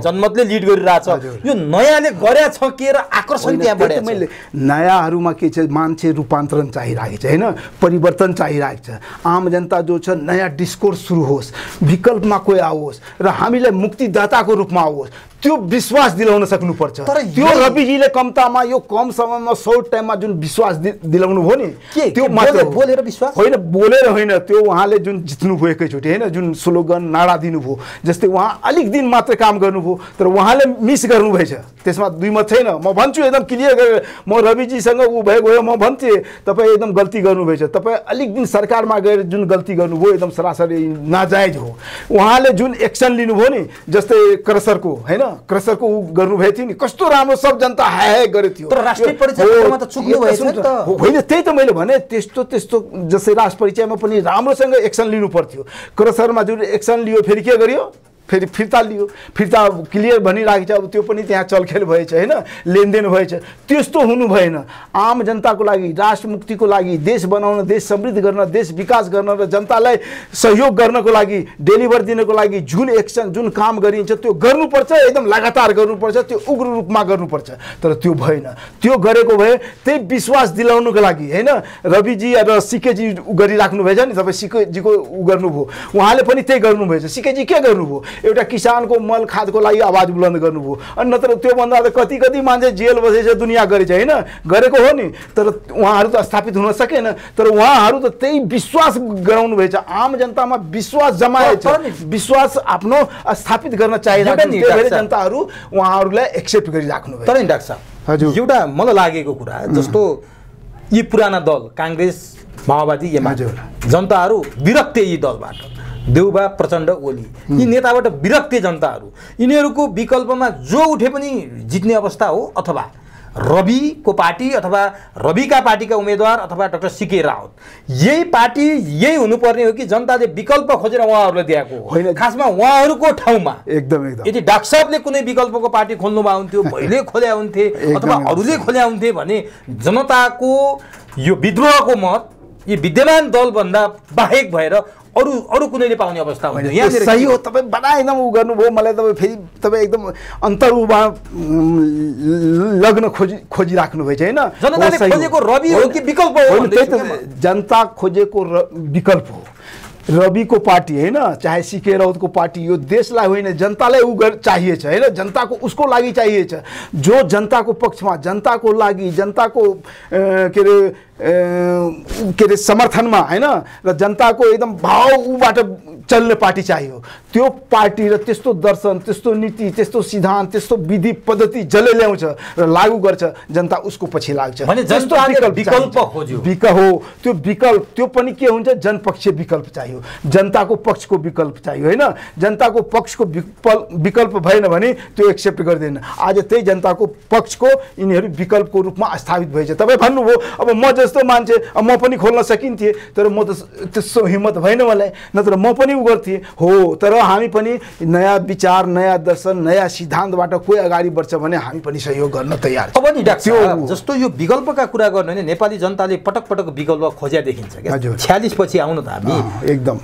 जनमतले लिड गरिरहेछ। यो नयाँले गर्या छ के र आकर्षण त्यहाँ बढ्या छ? मैले नयाँहरूमा के छ, मान्छे रूपान्तरण चाहिरहेको छ होइन, परिवर्तन चाहिरहेको छ। आम जनता जो छ नयाँ डिस्कोर्स सुरु होस्, विकल्पमा कोही आओस् र हामीलाई मुक्तिदाताको रूपमा आओस्, त्यो विश्वास दिलाउन सक्नुपर्छ। त्यो रविजीले कम्तामा यो कम समयमा सर्ट टाइममा जुन विश्वास दिलाउनु भयो नि, त्यो मात्र बोलेर विश्वास होइन, बोलेर होइन, त्यो उहाँले जुन जित्नुभयो एकैचोटि होइन, जुन स्लोगन नारा दिनुभयो, जस्तै उहाँ अलिक दिन मात्र काम गर्नुभयो तर उहाँले मिस गर्नुभएछ, त्यसमा दुई मत छैन। म भन्छु एकदम क्लियर गरेर, म रविजीसँग ऊ भयो गयो, म भन्थेँ तपाईँ एकदम गल्ती गर्नुभएछ, तपाईँ अलिक दिन सरकारमा गएर जुन गल्ती गर्नुभयो एकदम सरासरी नाजायज हो। उहाँले जुन एक्सन लिनुभयो नि, जस्तै क्रसरको होइन, क्रसरको ऊ गर्नुभएको थियो नि, कस्तो राम्रो सब जनता हाय गरेको थियो। तर राष्ट्रिय परिचयमा त चुक्नु भएछ नि त। होइन त्यही त मैले भने, त्यस्तो जस्तै राष्ट्र परिचयमा पनि राम्रोसँग एक्सन लिनु पर्थ्यो। क्रसरमा जुन एक्सन लियो फेरि के गर्यो, फेरि फिर्ता लियो, फिर्ता क्लियर भनिरहेको छ। अब त्यो पनि त्यहाँ चलखेल भएछ होइन, लेनदेन भएछ, त्यस्तो हुनु भएन। आम जनताको लागि, राष्ट्र मुक्तिको लागि, देश बनाउन, देश समृद्ध गर्न, देश विकास गर्न र जनतालाई सहयोग गर्नको लागि, डेलिभर दिनको लागि जुन एक्सन जुन काम गरिन्छ त्यो गर्नुपर्छ, एकदम लगातार गर्नुपर्छ, त्यो उग्र रूपमा गर्नुपर्छ। तर त्यो भएन। त्यो गरेको भए त्यही विश्वास दिलाउनुको लागि होइन, रविजी र सिकेजी गरिराख्नु भएछ नि, तपाईँ सिकेजीको उ गर्नुभयो, उहाँले पनि त्यही गर्नुभएछ। सिकेजी के गर्नुभयो, एउटा किसानको मल खादको लागि आवाज बुलन्द गर्नुभयो। अनि नत्र त्योभन्दा त कति कति मान्छे जेल बसेछ, दुनियाँ गरेछ होइन, गरेको हो नि, तर उहाँहरू त स्थापित हुन सकेन। तर उहाँहरू त त्यही विश्वास गराउनु भएछ, आम जनतामा विश्वास जमाएछ, विश्वास आफ्नो स्थापित गर्न चाहिरहेको जनताहरू उहाँहरूलाई एक्सेप्ट गरिराख्नु भयो। तर नि डाक्टर साहब, हजुर, एउटा मलाई लागेको कुरा जस्तो यी पुराना दल काङ्ग्रेस माओवादी एमाले, जनताहरू विरक्ति यी दलबाट, देउबा प्रचण्ड ओली, यी नेताबाट विरक्ति जनताहरू, यिनीहरूको विकल्पमा जो उठे पनि जित्ने अवस्था हो, अथवा रविको पार्टी अथवा रविका पार्टीका उम्मेदवार अथवा डाक्टर सिके राउत, यही पार्टी यही हुनुपर्ने हो कि जनताले विकल्प खोजेर उहाँहरूलाई दिएको होइन? खासमा उहाँहरूको ठाउँमा एकदम यदि डाक्टर साहबले कुनै विकल्पको पार्टी खोल्नु भए हुन्थ्यो, पहिले खोल्या हुन्थे अथवा अरूले खोल्या हुन्थे भने जनताको यो विद्रोहको मत यी विद्यमान दलभन्दा बाहेक भएर अरू कुनैले पाउने अवस्था होइन। यहाँ सही हो, तपाईँ बडा एकदम उ गर्नुभयो। मलाई तपाईँ फेरि तपाईँ एकदम अन्तरमा लग्न खोजिराख्नु भएछ होइन। जनताले खोजेको रवि हो कि विकल्प हो? त्यही त जनता खोजेको विकल्प हो। रविको पार्टी होइन, चाहे सीके राउतको पार्टी, यो देशलाई होइन जनतालाई चाहिएछ होइन, जनताको उसको लागि चाहिएछ। जो जनताको पक्षमा, जनताको लागि, जनताको के अरे समर्थनमा होइन र जनताको एकदम भाव उबाट चल्ने पार्टी चाहियो। त्यो पार्टी र त्यस्तो दर्शन, त्यस्तो नीति, त्यस्तो सिद्धान्त, त्यस्तो विधि पद्धति जसले ल्याउँछ र लागू गर्छ, जनता उसको पछि लाग्छ। विकल्प खोज्यो, हो त्यो विकल्प, त्यो पनि के हुन्छ, जनपक्षीय विकल्प चाहियो, जनताको पक्षको विकल्प चाहियो होइन। जनताको पक्षको विकल्प भएन भने त्यो एक्सेप्ट गर्दैन। आज त्यही जनताको पक्षको यिनीहरू विकल्पको रूपमा स्थापित भएछ। तपाईँ भन्नुभयो अब म जस्तो मान्छे म पनि खोल्न सकिन्थेँ, तर म त त्यस्तो हिम्मत भएन मलाई, नत्र म पनि उ गर्थेँ। हो, तर हामी पनि नयाँ विचार, नयाँ दर्शन, नयाँ सिद्धान्तबाट कोही अगाडि बढ्छ भने हामी पनि सहयोग गर्न तयार छौँ। अब नि डाक्टर साहब, जस्तो यो विकल्पका कुरा गर्नु भने नेपाली जनताले पटक पटक विकल्प खोज्या देखिन्छ क्या। 46 पछि आउनु त हामी एकदम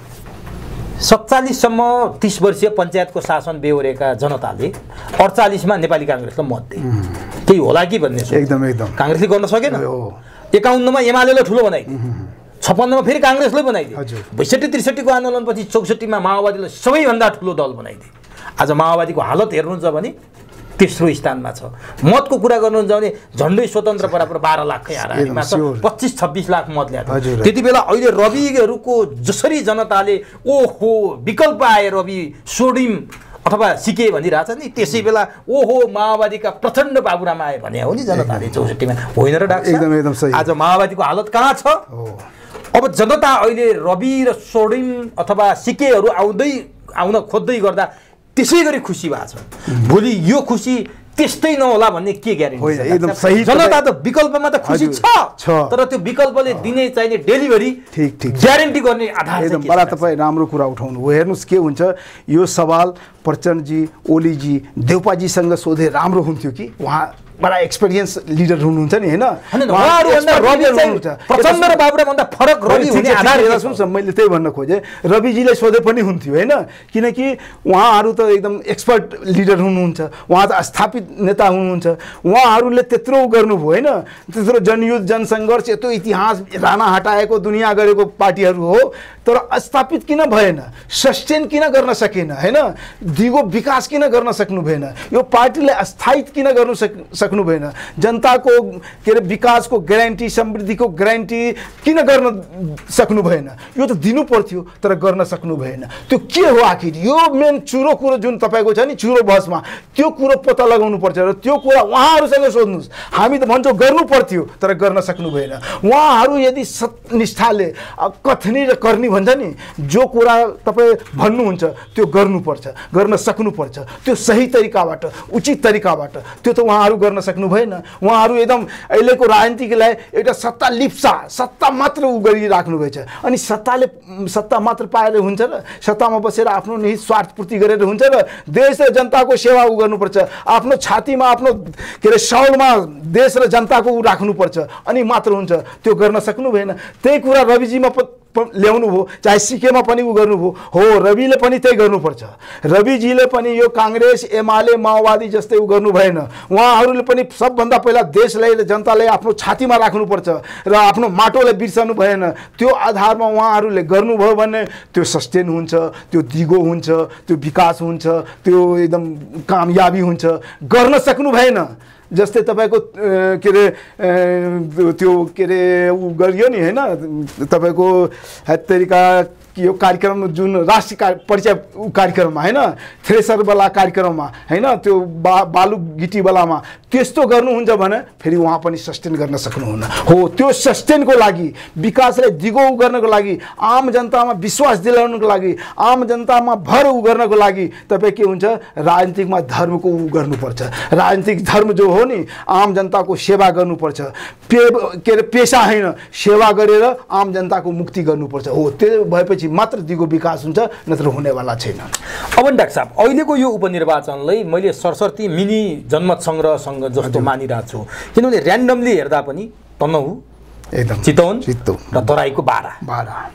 47 सम्म 30 वर्षीय पञ्चायतको शासन बेहोरेका जनताले 48 मा नेपाली कांग्रेसलाई मत दिए। केही होला कि भन्ने एकदम एकदम कांग्रेसले गर्न सकेन। 51 मा एमालेले ठुलो बनाइदियो, 56 मा फेरि कांग्रेसले बनाइदियो, 62-63 को आन्दोलनपछि 64 मा माओवादीले सबैभन्दा ठुलो दल बनाइदियो। आज माओवादीको हालत हेर्नुहुन्छ भने तेस्रो स्थानमा छ। मतको कुरा गर्नुहुन्छ भने झन्डै स्वतन्त्र बराबर 12 लाखकै हाराहारीमा छ, 25-26 लाख मत ल्याएको। त्यति बेला अहिले रविहरूको जसरी जनताले ओहो विकल्प आए, रवि सोडिम अथवा सिके भनिरहेछ नि, त्यसै बेला ओहो माओवादीका प्रचण्ड बाबुराम आए भने हो नि जनताले 64 मा, होइन र डाक्टर? एकदम सही। आज माओवादीको हालत कहाँ छ? अब जनता अहिले रवि र सोडिम अथवा सिकेहरू आउन खोज्दै गर्दा त्यसै गरी खुसी भएको छ। भोलि यो खुसी त्यस्तै नहोला भन्ने के ग्यारेन्टी? एकदम सही। जनता त विकल्पमा त खुसी छ, तर त्यो विकल्पले दिने चाहिने डेलिभरी ठीक ग्यारेन्टी गर्ने आधार एकदम बडा तपाईँ राम्रो कुरा उठाउनु हो। हेर्नुहोस् के हुन्छ, यो सवाल प्रचण्डजी, ओलीजी, देउपाजीसँग सोधे राम्रो हुन्थ्यो कि। उहाँ बडा एक्सपिरियन्स लिडर हुनुहुन्छ नि होइन। प्रचण्ड र बाबुरामभन्दा फरक रवि हुने आधार सुन्छ। मैले त्यही भन्न खोजेँ, रविजीले सोधे पनि हुन्थ्यो होइन, किनकि उहाँहरू त एकदम एक्सपर्ट लिडर हुनुहुन्छ, उहाँ त स्थापित नेता हुनुहुन्छ। उहाँहरूले त्यत्रो गर्नुभयो होइन, त्यत्रो जनयुद्ध, जनसङ्घर्ष, यत्रो इतिहास, राणा हटाएको, दुनियाँ गरेको पार्टीहरू हो, तर स्थापित किन भएन, सस्टेन किन गर्न सकेन होइन, दिगो विकास किन गर्न सक्नु भएन, यो पार्टीले अस्थायित किन गर्नु सक्नु भएन, जनताको के अरे विकासको ग्यारेन्टी, समृद्धिको ग्यारेन्टी किन गर्न सक्नु भएन? यो त दिनु पर्थ्यो तर गर्न सक्नु भएन। त्यो के हो आखिर? यो मेन चुरो कुरो जुन तपाईँको छ नि, चुरो बसमा त्यो कुरो पत्ता लगाउनु पर्छ र त्यो कुरा उहाँहरूसँग सोध्नुहोस्। हामी त भन्छौँ गर्नु पर्थ्यो तर गर्न सक्नु भएन। उहाँहरू यदि सत्यनिष्ठाले कथनी र करनी भन्छ नि, जो कुरा तपाईँ भन्नुहुन्छ त्यो गर्नुपर्छ, गर्न सक्नुपर्छ, त्यो सही तरिकाबाट, उचित तरिकाबाट। त्यो त उहाँहरू गर्न सक्नु भएन। उहाँहरू एकदम अहिलेको राजनीतिलाई एउटा सत्ता लिप्सा, सत्ता मात्र उ गरिराख्नु भएछ। अनि सत्ता मात्र पाएर हुन्छ र? सत्तामा बसेर आफ्नो निहित स्वार्थ पूर्ति गरेर हुन्छ र? देश र जनताको सेवा उ गर्नुपर्छ। आफ्नो छातीमा, आफ्नो के अरे साउलमा देश र जनताको उ राख्नुपर्छ, अनि मात्र हुन्छ। त्यो गर्न सक्नु भएन। त्यही कुरा रविजीमा ल्याउनु भयो, चाहे सिकेमा पनि उ गर्नुभयो। हो, रविले पनि त्यही गर्नुपर्छ। रविजीले पनि यो काङ्ग्रेस, एमाले, माओवादी जस्तै उ गर्नु भएन। उहाँहरूले पनि सबभन्दा पहिला देशलाई र जनतालाई आफ्नो छातीमा राख्नुपर्छ र आफ्नो माटोलाई बिर्सनु भएन। त्यो आधारमा उहाँहरूले गर्नुभयो भने त्यो सस्टेन हुन्छ, त्यो दिगो हुन्छ, त्यो विकास हुन्छ, त्यो एकदम कामयाबी हुन्छ। गर्न सक्नु भएन। जस्तै तपाईँको के अरे त्यो के अरे उ गरियो नि होइन, तपाईँको तरिका यो कार्यक्रम जुन राष्ट्रिय परिचय कार्यक्रममा होइन, थ्रेसरवाला कार्यक्रममा होइन, त्यो बालु गिटीवालामा त्यस्तो गर्नुहुन्छ भने फेरि उहाँ पनि सस्टेन गर्न सक्नुहुन्न। हो, त्यो सस्टेनको लागि, विकासलाई दिगो गर्नको लागि, आम जनतामा विश्वास दिलाउनको लागि, आम जनतामा भर उ गर्नको लागि तपाईँ के हुन्छ, राजनीतिकमा धर्मको उ गर्नुपर्छ। राजनीतिक धर्म जो हो नि, आम जनताको सेवा गर्नुपर्छ। के अरे पेसा होइन, सेवा गरेर आम जनताको मुक्ति गर्नुपर्छ। हो, त्यो भएपछि मात्र दिगो विकास हुन्छ, नत्र हुनेवाला छैन। अब डाक्टर साहब, अहिलेको यो उपनिर्वाचनलाई मैले सरस्वती मिनी जनमत सङ्ग्रहसँग जस्तो मानिरहेको छु, किनभने ऱ्यान्डमली हेर्दा पनि तनहु, एकदम चितवन र तराईको 12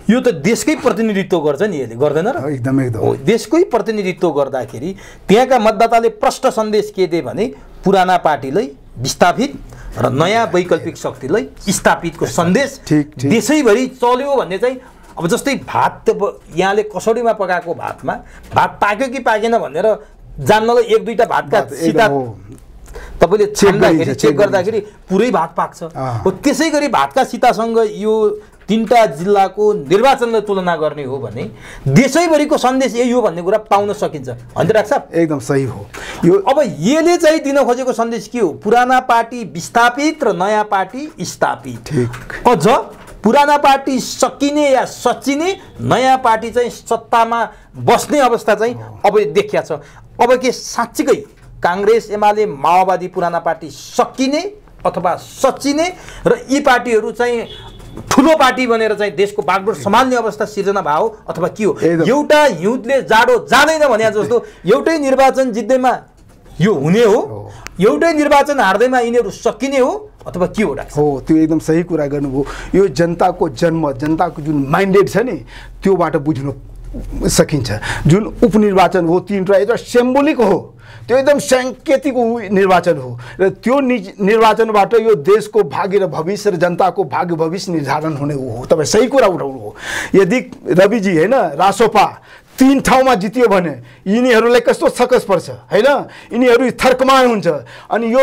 यो त देशकै प्रतिनिधित्व गर्छ नि, यसले गर्दैन र? एकदम देशकै प्रतिनिधित्व गर्दाखेरि त्यहाँका मतदाताले प्रष्ट सन्देश के दिए भने पुराना पार्टीलाई विस्थापित र नयाँ वैकल्पिक शक्तिलाई स्थापितको सन्देश देशैभरि चल्यो भन्ने चाहिँ अब जस्तै भात यहाँले कसौडीमा पकाएको भातमा भात पाक्यो कि पाकेन भनेर जान्नलाई 1-2टा भातका सिता तपाईँले छान्दाखेरि चेक गर्दाखेरि पुरै भात पाक्छ। हो त्यसै गरी भातका सितासँग यो 3टा जिल्लाको निर्वाचनलाई तुलना गर्ने हो भने देशैभरिको सन्देश यही हो भन्ने कुरा पाउन सकिन्छ होइन डाक्टर साहब? एकदम सही हो। यो अब यसले चाहिँ दिन खोजेको सन्देश के हो? पुराना पार्टी विस्थापित र नयाँ पार्टी स्थापित। अझ पुराना पार्टी सकिने या सचिने, नयाँ पार्टी चाहिँ सत्तामा बस्ने अवस्था चाहिँ अब देखिया छ। अब के साँच्चीकै काङ्ग्रेस एमाले माओवादी पुराना पार्टी सकिने अथवा सचिने र यी पार्टीहरू चाहिँ ठुलो पार्टी बनेर चाहिँ देशको बागडोर सम्हाल्ने अवस्था सिर्जना भयो अथवा के हो? एउटा हिउँदले जाडो जाँदैन भने जस्तो एउटै निर्वाचन जित्दैमा यो हुने हो, एउटै निर्वाचन हार्दैमा यिनीहरू सकिने हो अथवा के हो? हो, त्यो एकदम सही कुरा गर्नुभयो। यो जनताको जन्म, जनताको जुन माइन्डेड छ नि त्योबाट बुझ्नु सकिन्छ। जुन उपनिर्वाचन हो 3टा एउटा सिम्बोलिक हो, त्यो एकदम साङ्केतिक निर्वाचन हो र त्यो निर्वाचनबाट यो देशको भाग्य र भविष्य र जनताको भाग्य भविष्य निर्धारण हुने हो। तपाईँ सही कुरा उठाउनु हो। यदि रविजी होइन रासोपा 3 ठाउँमा जित्यो भने यिनीहरूलाई कस्तो सकस पर्छ होइन? यिनीहरू थर्कमान हुन्छ। अनि यो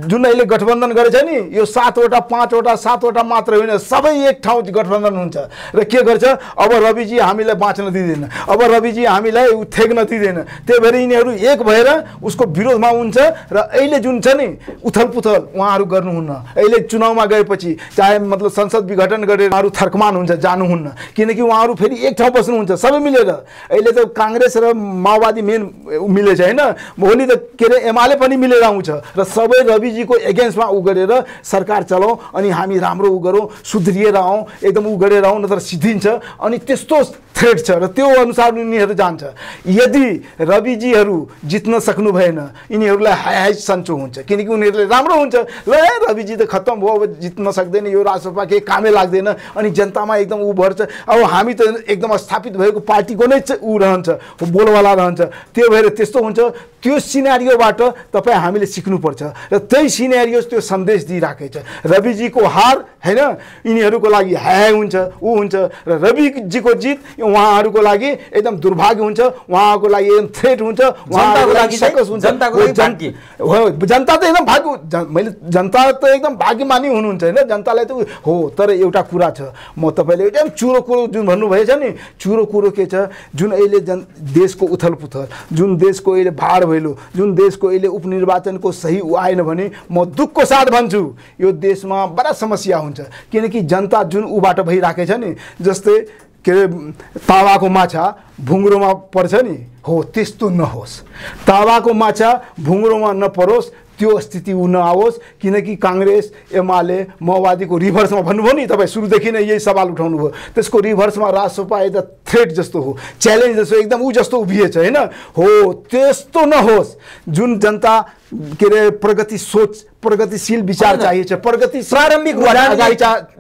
जुन अहिले गठबन्धन गरेछ नि यो 7वटा 5वटा 7वटा मात्र होइन, सबै एक ठाउँ गठबन्धन हुन्छ र के गर्छ? अब रविजी हामीलाई बाँच्न दिँदैन, अब रविजी हामीलाई थेग्न दिँदैन, त्यही भएर यिनीहरू एक भएर उसको विरोधमा हुन्छ र अहिले जुन छ नि उथलपुथल उहाँहरू गर्नुहुन्न। अहिले चुनावमा गएपछि चाहे मतलब संसद विघटन गरेर उहाँहरू थर्कमान हुन्छ, जानुहुन्न, किनकि उहाँहरू फेरि एक ठाउँ बस्नुहुन्छ सबै मिलेर। अहिले त काङ्ग्रेस र माओवादी मेन मिलेछ होइन, भोलि त के अरे एमाले पनि मिलेर आउँछ र सबै रविजीको एगेन्स्टमा उ गरेर सरकार चलाउँ अनि हामी राम्रो उ गरौँ, सुध्रिएर आउँ, एकदम उ गरेर आउँ, नत्र सिद्धिन्छ। अनि त्यस्तो थ्रेट छ र त्यो अनुसार उनीहरू जान्छ। यदि रविजीहरू जित्न सक्नु भएन यिनीहरूलाई हाई सन्चो हुन्छ, किनकि उनीहरूले राम्रो हुन्छ, ल रविजी त खत्तम भयो, अब जित्न सक्दैन, यो रासोपा केही कामै लाग्दैन, अनि जनतामा एकदम उ भर्छ। अब हामी त एकदम स्थापित भएको पार्टीको नै ऊ रहन्छ, बोलवाला रहन्छ। त्यो भएर त्यस्तो हुन्छ। त्यो सिनेरियोबाट तपाईँ हामीले सिक्नुपर्छ र त्यही सिनेरियो त्यो सन्देश दिइराखेको छ। रविजीको हार होइन यिनीहरूको लागि हाई हुन्छ, ऊ हुन्छ, र रविजीको जित उहाँहरूको लागि एकदम दुर्भाग्य हुन्छ, उहाँको लागि एकदम थ्रेट हुन्छ, उहाँहरूको लागि सकस हुन्छ। जनता त एकदम भाग्य, मैले जनता त एकदम भाग्यमानी हुनुहुन्छ होइन, जनतालाई त हो। तर एउटा कुरा छ, म तपाईँले एकदम चुरो कुरो जुन भन्नुभएछ नि, चुरो कुरो के छ? जुन अहिले देशको उथलपुथल, जुन देशको अहिले भार भैलो, जुन देशको अहिले उपनिर्वाचनको सही आएन भने म दुःखको साथ भन्छु यो देशमा बडा समस्या हुन्छ। किनकि जनता जुन उबाट भइराखेको छ नि, जस्तै के अरे तावाको माछा भुङ्ग्रोमा पर्छ नि, हो त्यस्तो नहोस्। तावाको माछा भुङ्ग्रोमा नपरोस्, त्यो स्थिति उ नआओस्। किनकि काङ्ग्रेस एमाले माओवादीको रिभर्समा भन्नुभयो नि, तपाईँ सुरुदेखि नै यही सवाल उठाउनु भयो, त्यसको रिभर्समा रासोपा एउटा थ्रेट जस्तो हो, च्यालेन्ज जस्तो एकदम ऊ जस्तो उभिएछ होइन। हो त्यस्तो नहोस्। जुन जनता के अरे प्रगति सोच, प्रगतिशील विचार चाहिए, प्रगति प्रारम्भिक अगाडि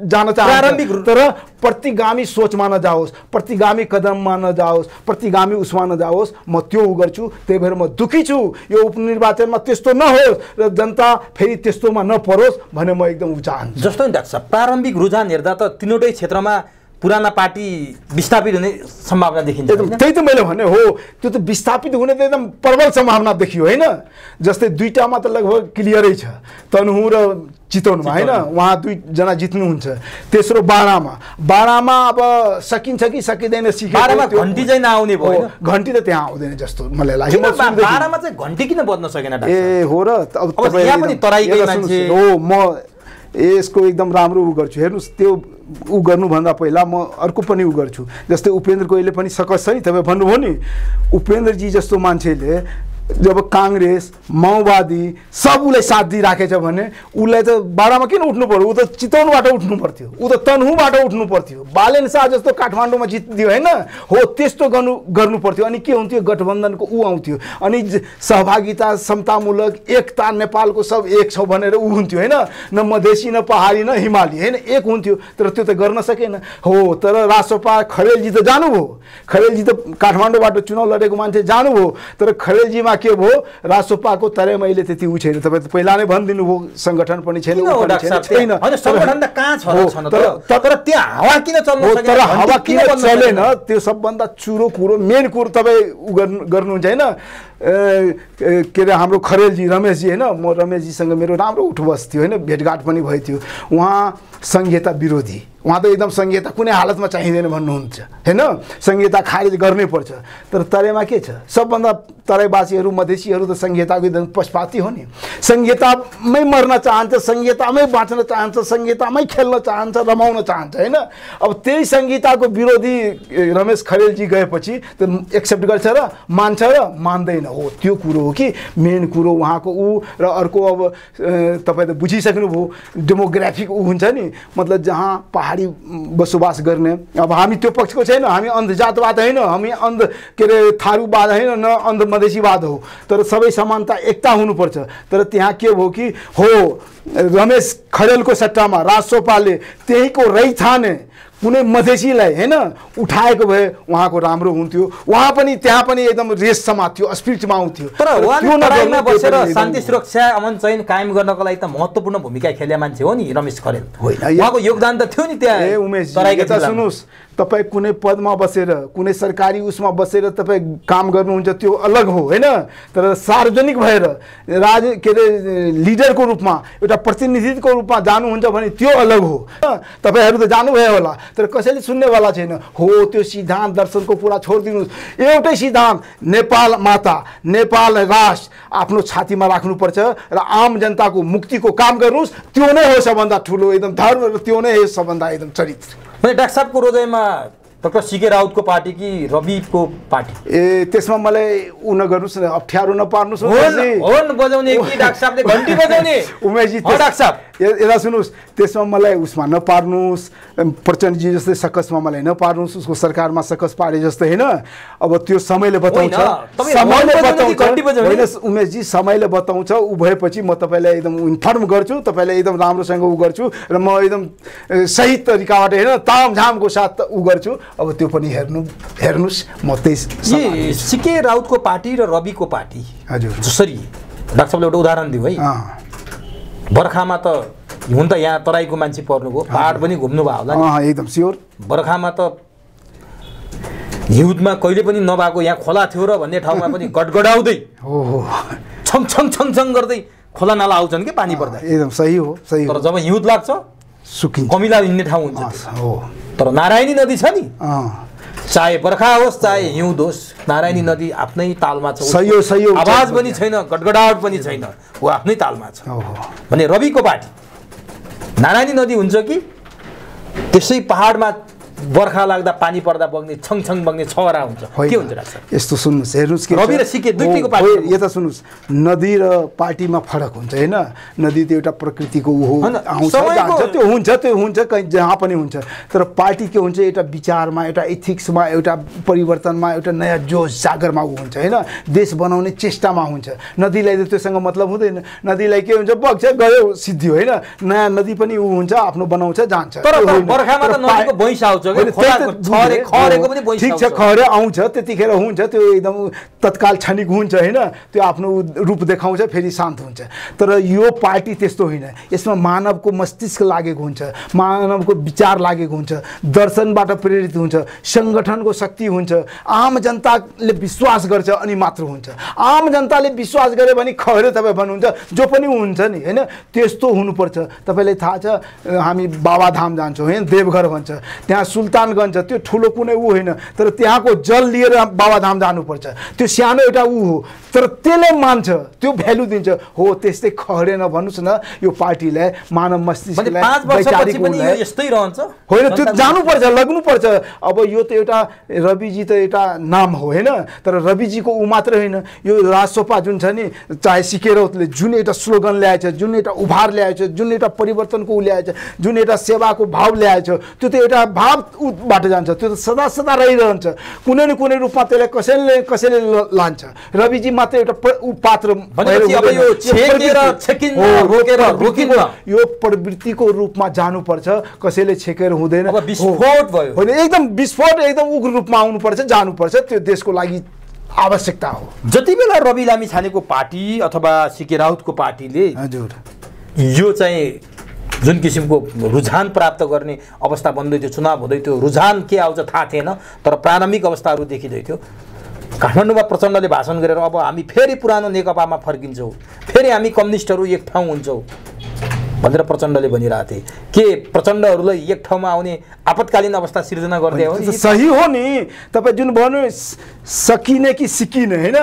जान चाहन्छ, तर प्रतिगामी सोचमा नजाओस्, प्रतिगामी कदममा नजाओस्, प्रतिगामी उसमा नजाओस्। म त्यो उ गर्छु, त्यही भएर म दुखी छु यो उपनिर्वाचनमा त्यस्तो नहोस् र जनता फेरि त्यस्तोमा नपरोस् भने म एकदम उ चाहन्छु। जस्तो नि डाक्टर साहब, प्रारम्भिक रुझान हेर्दा त तीनवटै क्षेत्रमा पुराना पार्टी विस्थापित हुने सम्भावना देखिन्छ। त्यही त मैले भने हो, त्यो त विस्थापित हुने त एकदम प्रबल सम्भावना देखियो होइन। जस्तै 2टामा त लगभग क्लियरै छ, तनहु र चितवनमा होइन, उहाँ 2 जना जित्नुहुन्छ। तेस्रो बारामा अब सकिन्छ कि सकिँदैन, बारामा घन्टी चाहिँ नआउने भयो, घन्टी त त्यहाँ आउँदैन जस्तो मलाई लाग्यो। बारामा चाहिँ घन्टी किन बज्न सकेन? ए हो र, अब यहाँ पनि तराईकै मान्छे हो। म यसको एकदम राम्रो उ गर्छु, हेर्नुहोस् त्यो उ गर्नुभन्दा पहिला म अर्को पनि उ गर्छु। जस्तै उपेन्द्र कोइले पनि सकस छ नि, तपाईँ भन्नुभयो नि, उपेन्द्रजी जस्तो मान्छेले जब काङ्ग्रेस माओवादी सब उसलाई साथ दिइराखेछ भने उसलाई त बारामा किन उठ्नु पर्यो? ऊ त चितवनबाट उठ्नु पर्थ्यो, ऊ त तनहुबाट उठ्नु पर्थ्यो। बालेन शाह जस्तो काठमाडौँमा जित्दियो होइन, हो त्यस्तो गर्नु पर्थ्यो। अनि के हुन्थ्यो? गठबन्धनको ऊ आउँथ्यो, अनि सहभागिता समतामूलक एकता, नेपालको सब एक छौँ भनेर ऊ हुन्थ्यो होइन, न मधेसी न पहाडी न हिमाली होइन, एक हुन्थ्यो। तर त्यो त गर्न सकेन। हो तर रासोपा खरेलजी त जानुभयो, खरेलजी त काठमाडौँबाट चुनाव लडेको मान्छे जानुभयो, तर खरेलजीमा के भयो राजसपाको तरै मैले त्यति उ छैन तपाईँ पहिला नै भनिदिनु भयो सङ्गठन पनि छैन छैन सङ्गठन त कहाँ छ तर त्यहाँ हावा किन चल्न सकेन तर हावा किन चलेन त्यो सबभन्दा चुरो कुरो मेन कुरो तपाईँ उ गर्नुहुन्छ होइन के अरे हाम्रो खरेलजी रमेशजी होइन म रमेशजीसँग मेरो राम्रो उठबस थियो होइन भेटघाट पनि भएको थियो उहाँ संहिता विरोधी उहाँ त एकदम संहिता कुनै हालतमा चाहिँदैन भन्नुहुन्छ होइन संहिता खारिज गर्नै पर्छ तर तराईमा के छ सबभन्दा तराईवासीहरू मधेसीहरू त संहिताको एकदम पक्षपाती हो नि संहितामै मर्न चाहन्छ संहितामै बाँच्न चाहन्छ संहितामै खेल्न चाहन्छ रमाउन चाहन्छ होइन अब त्यही संहिताको विरोधी रमेश खरेलजी गएपछि त एक्सेप्ट गर्छ र मान्छ र मान्दैन हो त्यो कुरो हो कि मेन कुरो उहाँको ऊ र अर्को अब तपाईँ त बुझिसक्नुभयो डेमोग्राफिक ऊ हुन्छ नि मतलब जहाँ पहाडी बसोबास गर्ने अब हामी त्यो पक्षको छैन हामी अन्धजातवाद होइन हामी अन्ध के अरे थारूवाद होइन न अन्ध मधेसीवाद हो तर सबै समानता एकता हुनुपर्छ तर त्यहाँ के भयो कि हो रमेश खरेलको सट्टामा राजसपाले त्यहीको रैथाने कुनै मधेसीलाई होइन उठाएको भए उहाँको राम्रो हुन्थ्यो उहाँ पनि त्यहाँ पनि एकदम रेस समात्थ्यो अस्पिरिटमा आउँथ्यो तर उहाँले बसेर शान्ति सुरक्षा अमन चयन कायम गर्नको लागि त महत्त्वपूर्ण भूमिका खेले मान्छे हो नि रमेश खरेल होइन उहाँको योगदान त थियो नि त्यहाँ ए उमेश सुन्नुहोस् तपाईँ कुनै पदमा बसेर कुनै सरकारी उसमा बसेर तपाईँ काम गर्नुहुन्छ त्यो अलग हो होइन तर सार्वजनिक भएर के अरे लिडरको रूपमा एउटा प्रतिनिधित्वको रूपमा जानुहुन्छ भने त्यो अलग हो तपाईँहरू त जानुभयो होला तर कसैले सुन्नेवाला छैन हो त्यो सिद्धान्त दर्शनको कुरा छोडिदिनुहोस् एउटै सिद्धान्त नेपाल माता नेपाल राष्ट्र आफ्नो छातीमा राख्नुपर्छ र आम जनताको मुक्तिको काम गर्नुहोस् त्यो नै हो सबभन्दा ठुलो एकदम धर्म र त्यो नै हो सबभन्दा एकदम चरित्र मैले डाक्टर साहबको हृदयमा डाक्टर सीके राउतको पार्टी कि रविको पार्टी ए त्यसमा मलाई उ नगर्नुहोस् न अप्ठ्यारो नपार्नुहोस् होर्न बजाउने कि डाक्टर साहबले घन्टी बजाउने उमेशजी डाक्टर साहब यता सुन्नुहोस् त्यसमा मलाई उसमा नपार्नुहोस् प्रचण्डजी जस्तै सकसमा मलाई नपार्नुहोस् उसको सरकारमा सकस पारे जस्तो होइन अब त्यो समयले बताउँछ होइन उमेशजी समयले बताउँछ उ भएपछि म तपाईँलाई एकदम इन्फर्म गर्छु तपाईँलाई एकदम राम्रोसँग उ गर्छु र म एकदम सही तरिकाबाट होइन तामझामको साथ उ गर्छु अब त्यो पनि हेर्नुहोस् म त्यही सीके राउतको पार्टी र रविको पार्टी हजुर जसरी डाक्टर साहबले एउटा उदाहरण दियो है बर्खामा त हुन त यहाँ तराईको मान्छे पर्नुभयो पहाड पनि घुम्नुभयो होला एकदम स्योर बर्खामा त हिउँदमा कहिले पनि नभएको यहाँ खोला थियो र भन्ने ठाउँमा पनि गडगडाउँदै छङ छङ छङ छङ गर्दै खोला नाला आउँछन् कि पानी पर्दा एकदम सही हो सही तर जब हिउँद लाग्छ सुकिन्छ कमिला हिँड्ने ठाउँ हुन्छ हो तर नारायणी नदी छ नि चाहे बर्खा होस् चाहे हिउँद होस् नारायणी नदी आफ्नै तालमा छ आवाज पनि छैन गडगडाहट पनि छैन ऊ आफ्नै तालमा छ भने रविको पार्टी नारायणी नदी हुन्छ कि त्यसै पहाडमा बर्खा लाग्दा पानी पर्दा बग्ने छङ छङ बग्ने छहरा हुन्छ के हुन्छ डाक्टर यस्तो सुन्नुहोस् हेर्नुहोस् कि रवि र सीके दुईटैको पार्टी यता सुन्नुहोस् नदी र पार्टीमा फरक हुन्छ होइन नदी त एउटा प्रकृतिको ऊ हो आउँछ जान्छ त्यो हुन्छ कहीँ जहाँ पनि हुन्छ तर पार्टी के हुन्छ एउटा विचारमा एउटा एथिक्समा एउटा परिवर्तनमा एउटा नयाँ जोस जागरमा ऊ हुन्छ होइन देश बनाउने चेष्टामा हुन्छ नदीलाई त त्योसँग मतलब हुँदैन नदीलाई के हुन्छ बग्छ गयो सिद्धि होइन नयाँ नदी पनि ऊ हुन्छ आफ्नो बनाउँछ जान्छ तर बर्खामा त नदीको भैँस आउँछ ठिक छ खरे आउँछ त्यतिखेर हुन्छ त्यो एकदम तत्काल क्षणिक हुन्छ होइन त्यो आफ्नो रूप देखाउँछ फेरि शान्त हुन्छ तर यो पार्टी त्यस्तो होइन यसमा मानवको मस्तिष्क लागेको हुन्छ मानवको विचार लागेको हुन्छ दर्शनबाट प्रेरित हुन्छ सङ्गठनको शक्ति हुन्छ आम जनताले विश्वास गर्छ अनि मात्र हुन्छ आम जनताले विश्वास गरे भने खरे तपाईँ भन्नुहुन्छ जो पनि हुन्छ नि होइन त्यस्तो हुनुपर्छ तपाईँलाई थाहा छ हामी बाबाधाम जान्छौँ होइन देवघर भन्छ त्यहाँ सुल्तानगञ्ज त्यो ठुलो कुनै ऊ होइन तर त्यहाँको जल लिएर बाबाधाम जानुपर्छ त्यो सानो एउटा ऊ हो तर त्यसले मान्छ त्यो भ्यालु दिन्छ हो त्यस्तै खरे नभन्नुहोस् न यो पार्टीलाई मानव मस्तिष्कलाई यस्तै रहन्छ होइन त्यो जानुपर्छ लग्नुपर्छ अब यो त एउटा रविजी त एउटा नाम हो होइन तर रविजीको ऊ मात्र होइन यो राजसपा जुन छ नि चाहे सीके राउतले जुन एउटा स्लोगन ल्याएछ जुन एउटा उभार ल्याएछ जुन एउटा परिवर्तनको ऊ ल्याएछ जुन एउटा सेवाको भाव ल्याएछ त्यो त एउटा भावबाट जान्छ त्यो त सदा सदा रहिरहन्छ कुनै न कुनै रूपमा त्यसलाई कसैले लान्छ रविजी मात्र एउटा पात्र यो प्रवृत्तिको रूपमा जानुपर्छ कसैले छेकेर हुँदैन विस्फोट भयो होइन एकदम विस्फोट एकदम उग्र रूपमा आउनुपर्छ जानुपर्छ त्यो देशको लागि आवश्यकता हो। जति बेला रवि लामिछानेको पार्टी अथवा सीके राउतको पार्टीले हजुर यो चाहिँ जुन किसिमको रुझान प्राप्त गर्ने अवस्था बन्दै थियो, चुनाव हुँदै थियो, रुझान के आउँछ थाहा थिएन, तर प्रारम्भिक अवस्थाहरू देखिँदै थियो। काठमाडौँमा प्रचण्डले भाषण गरेर अब हामी फेरि पुरानो नेकपामा फर्किन्छौँ, फेरि हामी कम्युनिस्टहरू एक ठाउँ हुन्छौँ भनेर प्रचण्डले भनिरहेको थिए। के प्रचण्डहरूलाई एक ठाउँमा आउने आपतकालीन अवस्था सिर्जना गर्दै हो नि? सही हो नि। तपाईँ जुन भन्नु सकिने कि सिकिने होइन,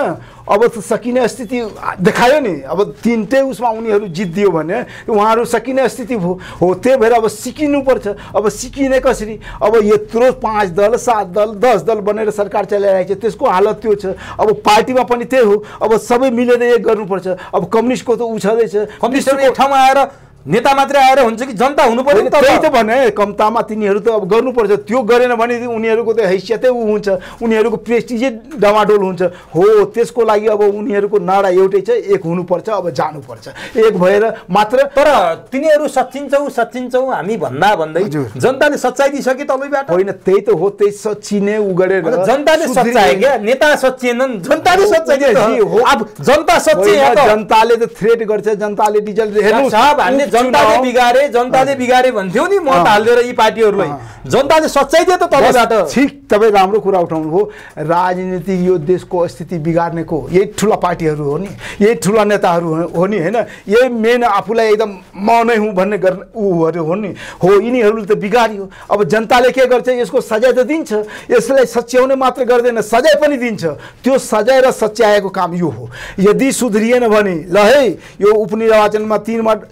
अब त सकिने स्थिति देखायो नि। अब तिनटै उसमा उनीहरू जित्दियो भने उहाँहरू सकिने स्थिति हो। त्यही भएर अब सिकिनुपर्छ। अब सिकिने कसरी? अब यत्रो 5 दल 7 दल 10 दल बनेर सरकार चलाइरहेको छ, त्यसको हालत त्यो छ। अब पार्टीमा पनि त्यही हो, अब सबै मिलेर एक गर्नुपर्छ। अब कम्युनिस्टको त उ छँदैछ, कम्युनिस्टहरू एक ठाउँमा आएर नेता मात्रै आएर हुन्छ कि जनता हुनु पर्यो नि? त्यही त भने कम्तामा तिनीहरू त अब गर्नुपर्छ। त्यो गरेन भने उनीहरूको त हैसियतै ऊ हुन्छ, उनीहरूको प्रेस्टिजै डामाडोल हुन्छ। हो, त्यसको लागि अब उनीहरूको नारा एउटै छ, एक हुनुपर्छ। अब जानुपर्छ एक भएर मात्र। तर तिनीहरू सच्चिन्छौ हामी भन्दा भन्दै जनताले सच्चाइ दिइसके तलैबाट। होइन, त्यही त हो। त्यही सच्चिने उ गरेर जनताले सच्चाए क्या, नेता सच्चिएनन्, जनताले सच्चाइ हो। अब जनता सच्चिए, जनताले त थ्रेट गर्छ, जनताले डिजल हेर्नु साहब हामीले जनताले बिगारे भन्थ्यो नि मत हाल्दिएर यी पार्टीहरूलाई। जनताले सच्चाइ दियो त तलबाट। ठिक, तपाईँ राम्रो कुरा उठाउनु हो। राजनीतिक यो देशको स्थिति बिगार्नेको यही ठुला पार्टीहरू हो नि, यही ठुला नेताहरू हो नि होइन। यही मेन आफूलाई एकदम म नै हुँ भन्ने गर्ने ऊहरू हो नि। हो, यिनीहरूले त बिगार्यो। अब जनताले के गर्छ? यसको सजाय त दिन्छ, यसलाई सच्याउने मात्र गर्दैन, सजाय पनि दिन्छ। त्यो सजाय र सच्याएको काम यो हो। यदि सुध्रिएन भने ल है, यो उपनिर्वाचनमा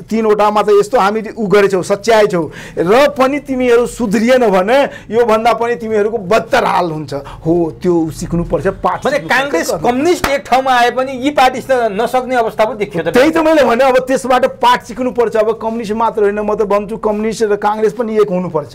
3वटामा त यस्तो हामी उ गरेछौँ, सच्याएछौँ र पनि तिमीहरू सुध्रिएन भने यो भन्दा पनि तिमीहरूको बदतर हाल हुन्छ। हो, त्यो सिक्नुपर्छ। भने काङ्ग्रेस कम्युनिस्ट एक ठाउँमा आए पनि यी पार्टी नसक्ने अवस्था पो देखियो त। त्यही त मैले भने, अब त्यसबाट पाठ सिक्नुपर्छ। अब कम्युनिस्ट मात्र होइन, म त भन्छु कम्युनिस्ट र काङ्ग्रेस पनि एक हुनुपर्छ।